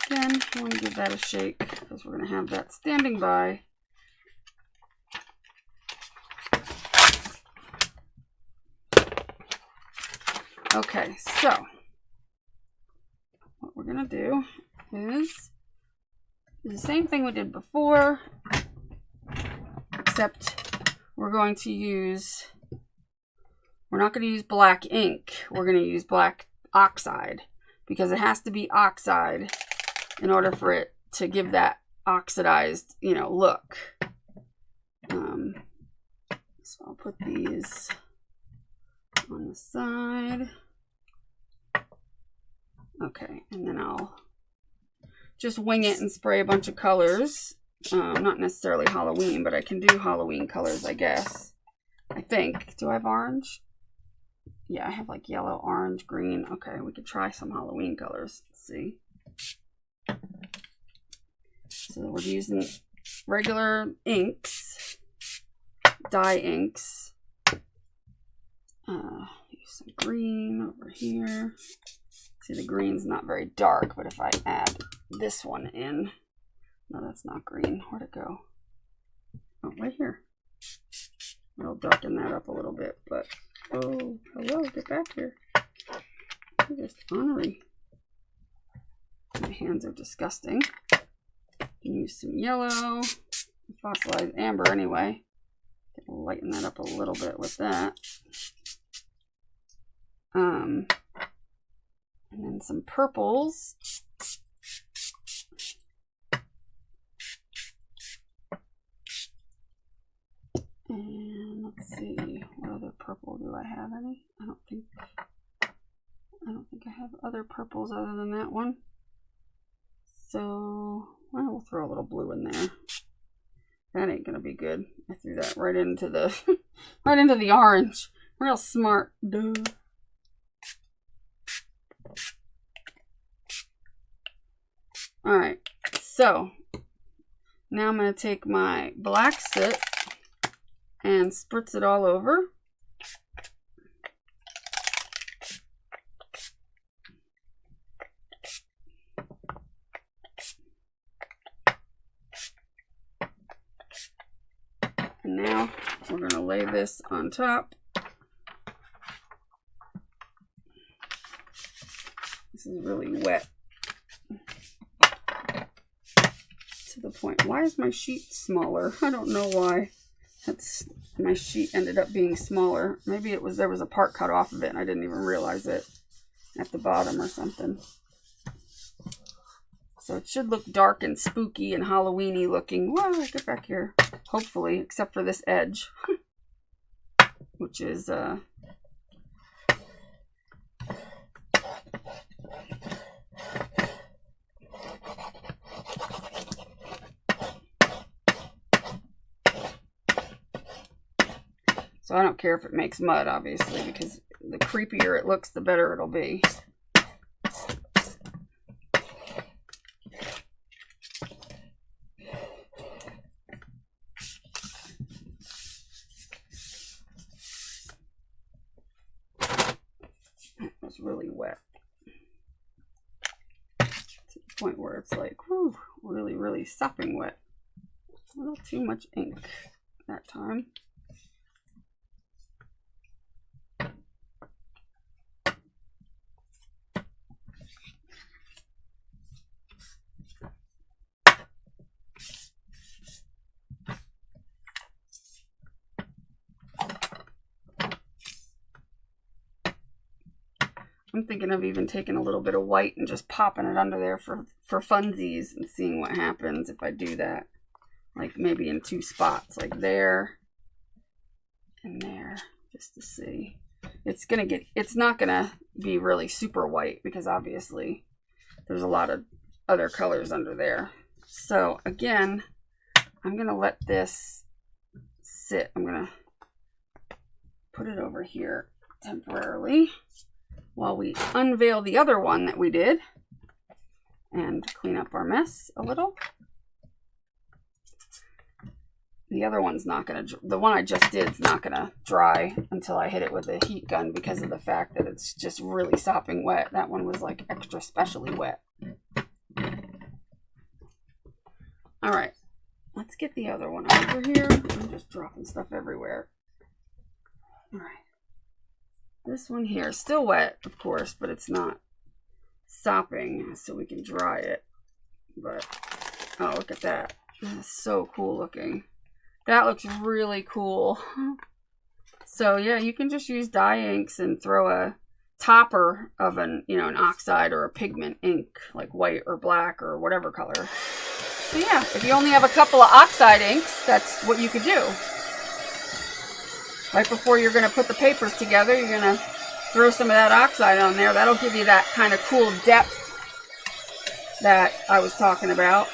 Again, I want to give that a shake because we're going to have that standing by. Okay, so what we're going to do is the same thing we did before, except we're going to use, we're not going to use black ink, we're going to use black oxide because it has to be oxide in order for it to give that oxidized, you know, look. So I'll put these on the side. Okay, and then I'll just wing it and spray a bunch of colors. Not necessarily Halloween, but I can do Halloween colors, I guess. I think. Do I have orange? Yeah, I have like yellow, orange, green. Okay, we could try some Halloween colors. Let's see. So we're using regular inks. dye inks. Use some green over here. See, the green's not very dark, but if I add this one in, no, that's not green. Where'd it go? Oh, right here. I'll darken that up a little bit, but oh, hello, get back here. You're just ornery. My hands are disgusting. Use some yellow, fossilized amber anyway. Lighten that up a little bit with that. And then some purples. And let's see, what other purple do I have? Any? I don't think I have other purples other than that one. So, well, we'll throw a little blue in there. That ain't gonna be good. I threw that right into the right into the orange. Real smart, dude. All right, so now I'm gonna take my black soot and spritz it all over. And now we're going to lay this on top. This is really wet to the point. Why is my sheet smaller? I don't know why. My sheet ended up being smaller. Maybe it was there was a part cut off of it and I didn't even realize it at the bottom or something. So it should look dark and spooky and Halloween-y looking. Whoa, get back here. Hopefully, except for this edge, which is so I don't care if it makes mud, obviously, because the creepier it looks, the better it'll be. Really wet to the point where it's like, whew, really sopping wet. A little too much ink that time. I'm thinking of even taking a little bit of white and just popping it under there for funsies and seeing what happens if I do that. Like maybe in 2 spots, like there and there, just to see. It's not gonna be really super white because obviously there's a lot of other colors under there. So again, I'm gonna let this sit. I'm gonna put it over here temporarily while we unveil the other one that we did and clean up our mess a little. The other one's not gonna, the one I just did is not gonna dry until I hit it with a heat gun because of the fact that it's just really sopping wet. That one was like extra specially wet. All right, let's get the other one over here. I'm just dropping stuff everywhere. All right. This one here is still wet, of course, but it's not sopping, so we can dry it. But, oh, look at that. That's so cool looking. That looks really cool. So, yeah, you can just use dye inks and throw a topper of an oxide or a pigment ink, like white or black or whatever color. So, yeah, if you only have a couple of oxide inks, that's what you could do. Right before you're going to put the papers together, you're going to throw some of that oxide on there. That'll give you that kind of cool depth that I was talking about.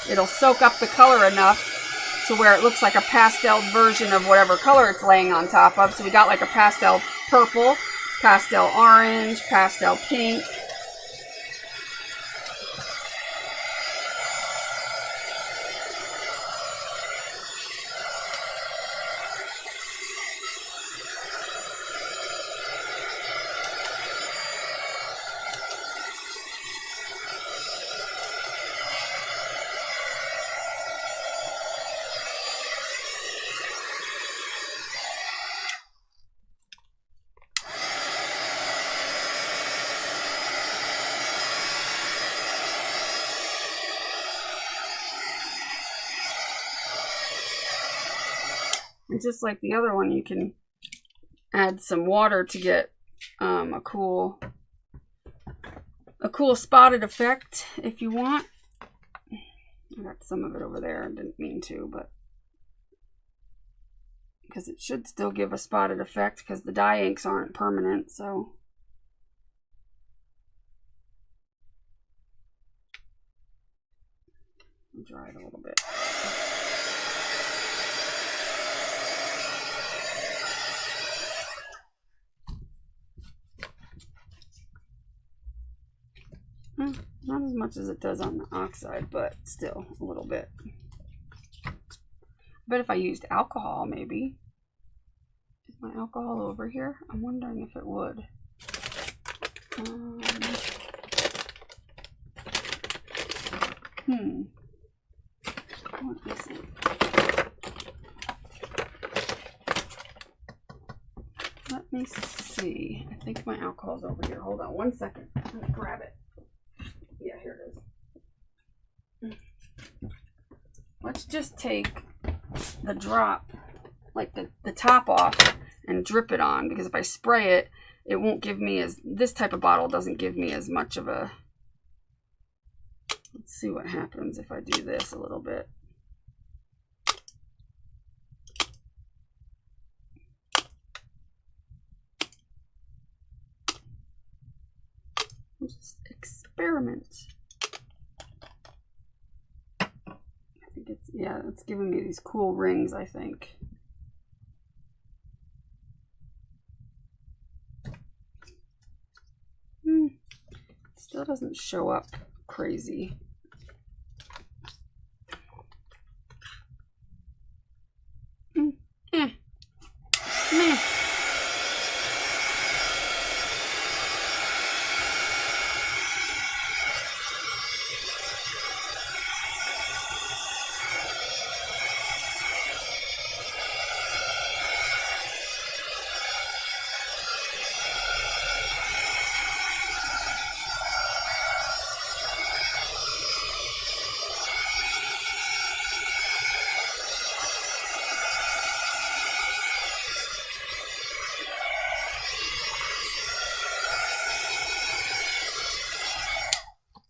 It'll soak up the color enough to where it looks like a pastel version of whatever color it's laying on top of. So we got like a pastel purple, pastel orange, pastel pink. And just like the other one, you can add some water to get a cool spotted effect if you want. I got some of it over there. I didn't mean to, but because it should still give a spotted effect because the dye inks aren't permanent, so. I'll dry it a little bit. Not as much as it does on the Oxide, but still a little bit. But if I used alcohol, maybe. Is my alcohol over here? I'm wondering if it would. What is it? Let me see. I think my alcohol's over here. Hold on 1 second. I'm gonna grab it. Yeah, here it is. Let's just take the drop, like the top off, and drip it on, because if I spray it, it won't give me as, this type of bottle doesn't give me as much of a, let's see what happens if I do this a little bit. Just experiment. I think it's, yeah, it's giving me these cool rings, I think. Still doesn't show up crazy. Meh.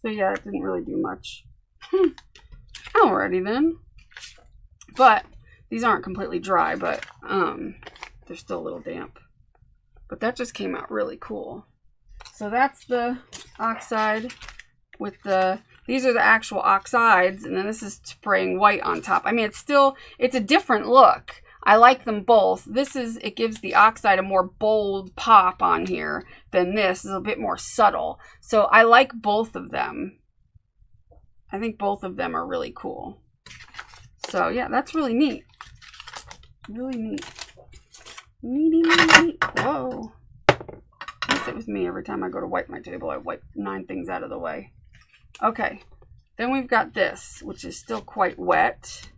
So yeah, it didn't really do much. Alrighty then. But these aren't completely dry, but they're still a little damp. But that just came out really cool. So that's the Oxide with the, these are the actual Oxides, and then this is spraying white on top. I mean, it's a different look. I like them both. This is, it gives the Oxide a more bold pop on here than this. It's a bit more subtle. So I like both of them. I think both of them are really cool. So yeah, that's really neat. Really neat. Neat. Whoa. That's it with me. Every time I go to wipe my table, I wipe 9 things out of the way. Okay. Then we've got this, which is still quite wet.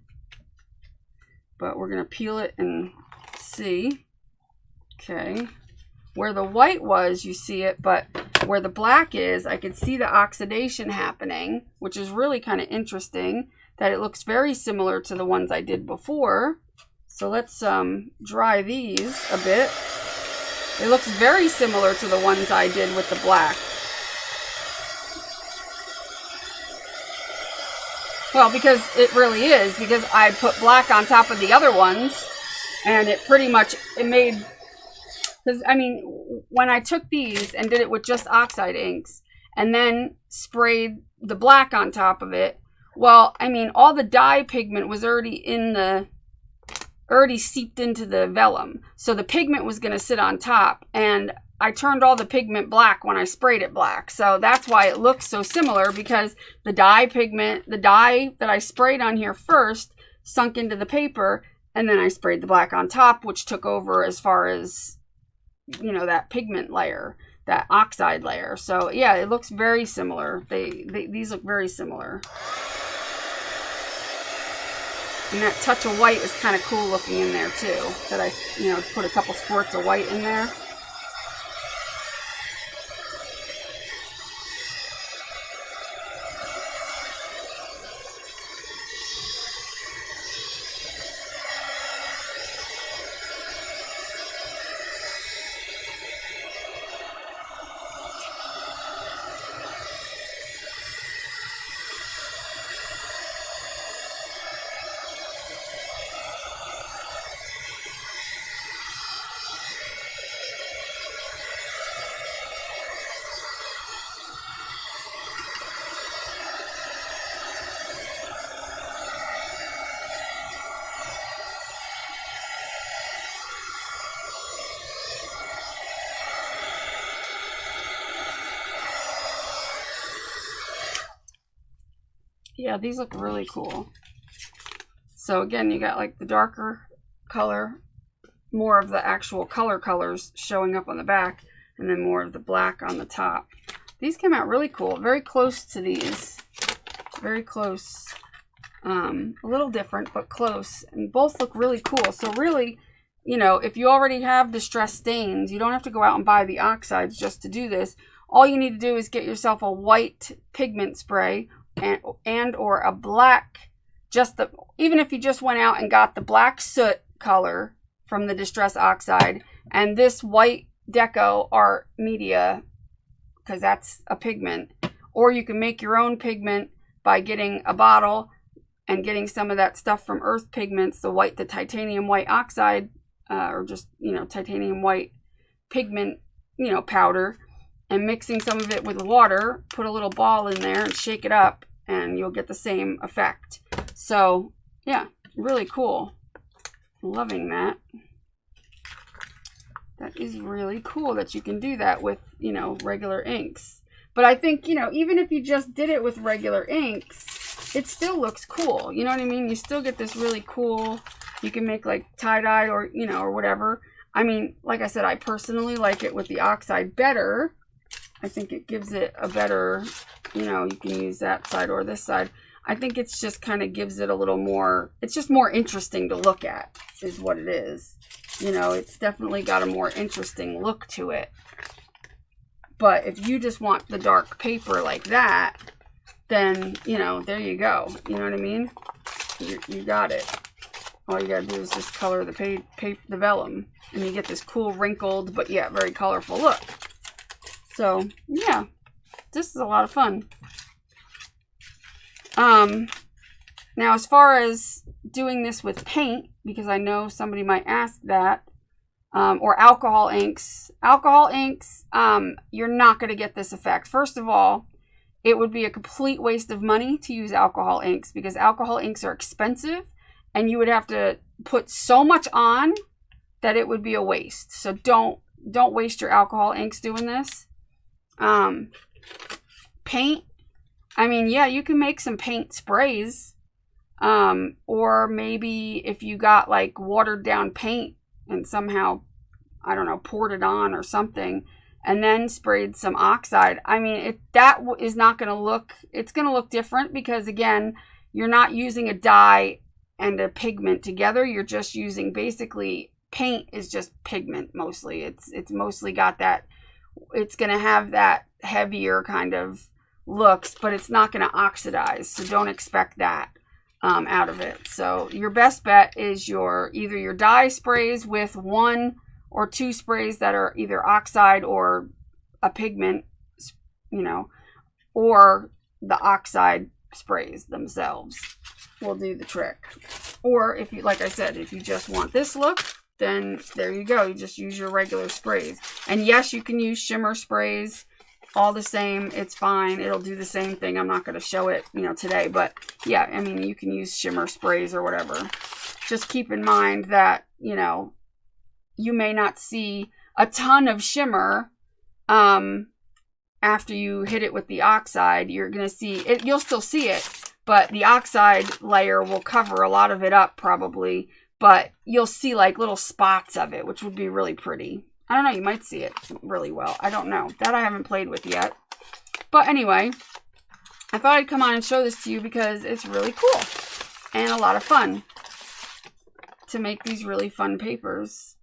But we're going to peel it and see. Okay. Where the white was, you see it, but where the black is, I can see the oxidation happening, which is really kind of interesting, that it looks very similar to the ones I did before. So let's dry these a bit. It looks very similar to the ones I did with the black. Well, because it really is, because I put black on top of the other ones, and it pretty much, it made, because I mean, when I took these and did it with just Oxide inks, and then sprayed the black on top of it, well, I mean, all the dye pigment was already seeped into the vellum, so the pigment was going to sit on top, and I turned all the pigment black when I sprayed it black. So that's why it looks so similar, because the dye pigment, the dye that I sprayed on here first sunk into the paper, and then I sprayed the black on top, which took over as far as, you know, that pigment layer, that Oxide layer. So yeah, it looks very similar. These look very similar. And that touch of white is kind of cool looking in there too, that I, you know, put a couple squirts of white in there. yeah, these look really cool. So again, you got like the darker color, more of the actual colors showing up on the back, and then more of the black on the top. These came out really cool. Very close to these. Very close. A little different, but close. And both look really cool. So really, you know, if you already have distress stains, you don't have to go out and buy the Oxides just to do this. All you need to do is get yourself a white pigment spray and or a black, even if you just went out and got the black soot color from the Distress Oxide and this white Deco Art Media, because that's a pigment, or you can make your own pigment by getting a bottle and getting some of that stuff from Earth Pigments, the titanium white oxide, or just, you know, titanium white pigment, you know, powder, and mixing some of it with water, put a little ball in there and shake it up, and you'll get the same effect. So yeah, really cool. Loving that. That is really cool that you can do that with, you know, regular inks. But I think, you know, even if you just did it with regular inks, it still looks cool. You know what I mean? You still get this really cool, you can make like tie-dye or, you know, or whatever. I mean, like I said, I personally like it with the Oxide better. I think it gives it a better, you know, you can use that side or this side. I think it's just kind of gives it a little more, it's just more interesting to look at is what it is. You know, it's definitely got a more interesting look to it. But if you just want the dark paper like that, then, you know, there you go. You know what I mean? You got it. All you gotta do is just color the the vellum, and you get this cool wrinkled, but yeah, very colorful look. So yeah, this is a lot of fun. Now as far as doing this with paint, because I know somebody might ask that, or alcohol inks. Alcohol inks, you're not going to get this effect. First of all, it would be a complete waste of money to use alcohol inks because alcohol inks are expensive and you would have to put so much on that it would be a waste. So don't waste your alcohol inks doing this. Paint, I mean, yeah, you can make some paint sprays, or maybe if you got like watered down paint and somehow, I don't know, poured it on or something and then sprayed some Oxide. I mean, that is not going to look, it's going to look different because again, you're not using a dye and a pigment together. You're just using, basically, paint is just pigment mostly. It's mostly got that, it's going to have that heavier kind of looks, but it's not going to oxidize. So don't expect that out of it. So your best bet is either your dye sprays with 1 or 2 sprays that are either Oxide or a pigment, you know, or the Oxide sprays themselves will do the trick. Or if you, like I said, if you just want this look, then there you go. You just use your regular sprays. And yes, you can use shimmer sprays, all the same. It's fine. It'll do the same thing. I'm not going to show it, you know, today, but yeah, I mean, you can use shimmer sprays or whatever. Just keep in mind that, you know, you may not see a ton of shimmer after you hit it with the Oxide. You're going to see it, you'll still see it, but the Oxide layer will cover a lot of it up probably, but you'll see like little spots of it, which would be really pretty. I don't know, you might see it really well. I don't know. That I haven't played with yet. But anyway, I thought I'd come on and show this to you because it's really cool and a lot of fun to make these really fun papers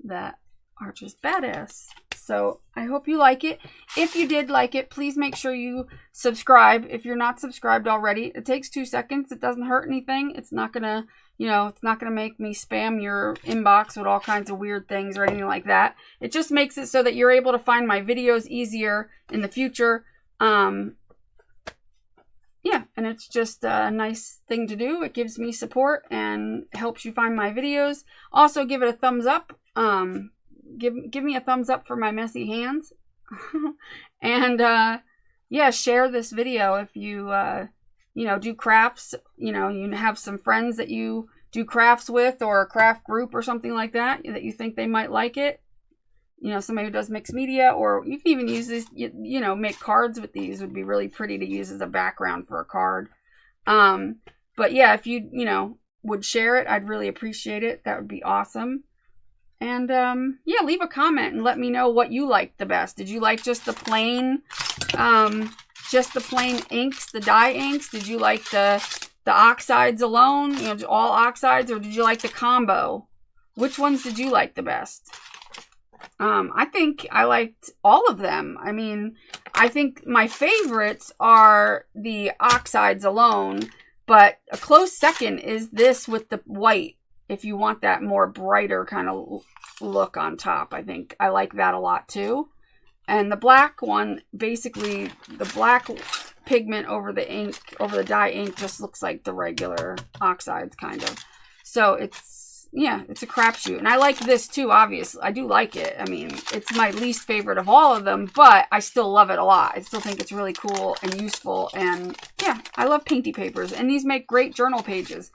that are just badass. So I hope you like it. If you did like it, please make sure you subscribe. If you're not subscribed already, it takes 2 seconds. It doesn't hurt anything. It's not gonna, you know, it's not gonna make me spam your inbox with all kinds of weird things or anything like that. It just makes it so that you're able to find my videos easier in the future. Yeah, and it's just a nice thing to do. It gives me support and helps you find my videos. Also, give it a thumbs up. Give me a thumbs up for my messy hands. And yeah, share this video if you you know, do crafts. You know, you have some friends that you do crafts with, or a craft group or something like that you think they might like it. You know, somebody who does mixed media, or you can even use this, you know, make cards with these. Would be really pretty to use as a background for a card. But yeah, if you, would share it, I'd really appreciate it. That would be awesome. And yeah, leave a comment and let me know what you liked the best. Did you like just the plain inks, the dye inks? Did you like the oxides alone, all oxides, or did you like the combo? Which ones did you like the best? I think I liked all of them. I mean, I think my favorites are the oxides alone, but a close second is this with the white. If you want that more brighter kind of look on top, I think I like that a lot too. And the black one, basically the black pigment over the ink, over the dye ink, just looks like the regular oxides kind of. So it's a crapshoot. And I like this too, obviously. I do like it. I mean, it's my least favorite of all of them, but I still love it a lot. I still think it's really cool and useful. And yeah, I love painty papers. And these make great journal pages.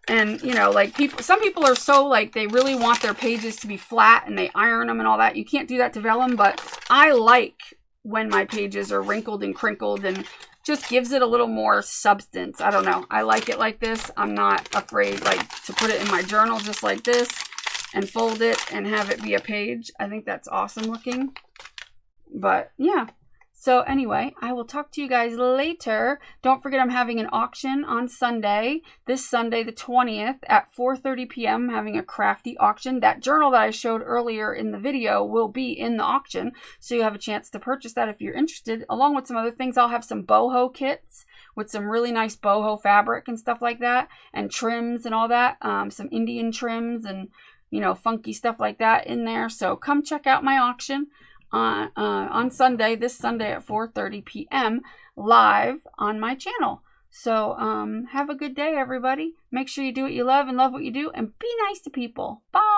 And, like some people are so like, they really want their pages to be flat and they iron them and all that. You can't do that to vellum, but I like when my pages are wrinkled and crinkled and just gives it a little more substance. I don't know. I like it like this. I'm not afraid to put it in my journal just like this and fold it and have it be a page. I think that's awesome looking. But yeah. So anyway, I will talk to you guys later. Don't forget I'm having an auction on Sunday. This Sunday, the 20th at 4:30 p.m. I'm having a crafty auction. That journal that I showed earlier in the video will be in the auction. So you have a chance to purchase that if you're interested. Along with some other things, I'll have some boho kits with some really nice boho fabric and stuff like that. And trims and all that. Some Indian trims and, funky stuff like that in there. So come check out my auction on Sunday, this Sunday at 4:30 p.m. live on my channel. So have a good day, everybody. Make sure you do what you love and love what you do, and be nice to people. Bye.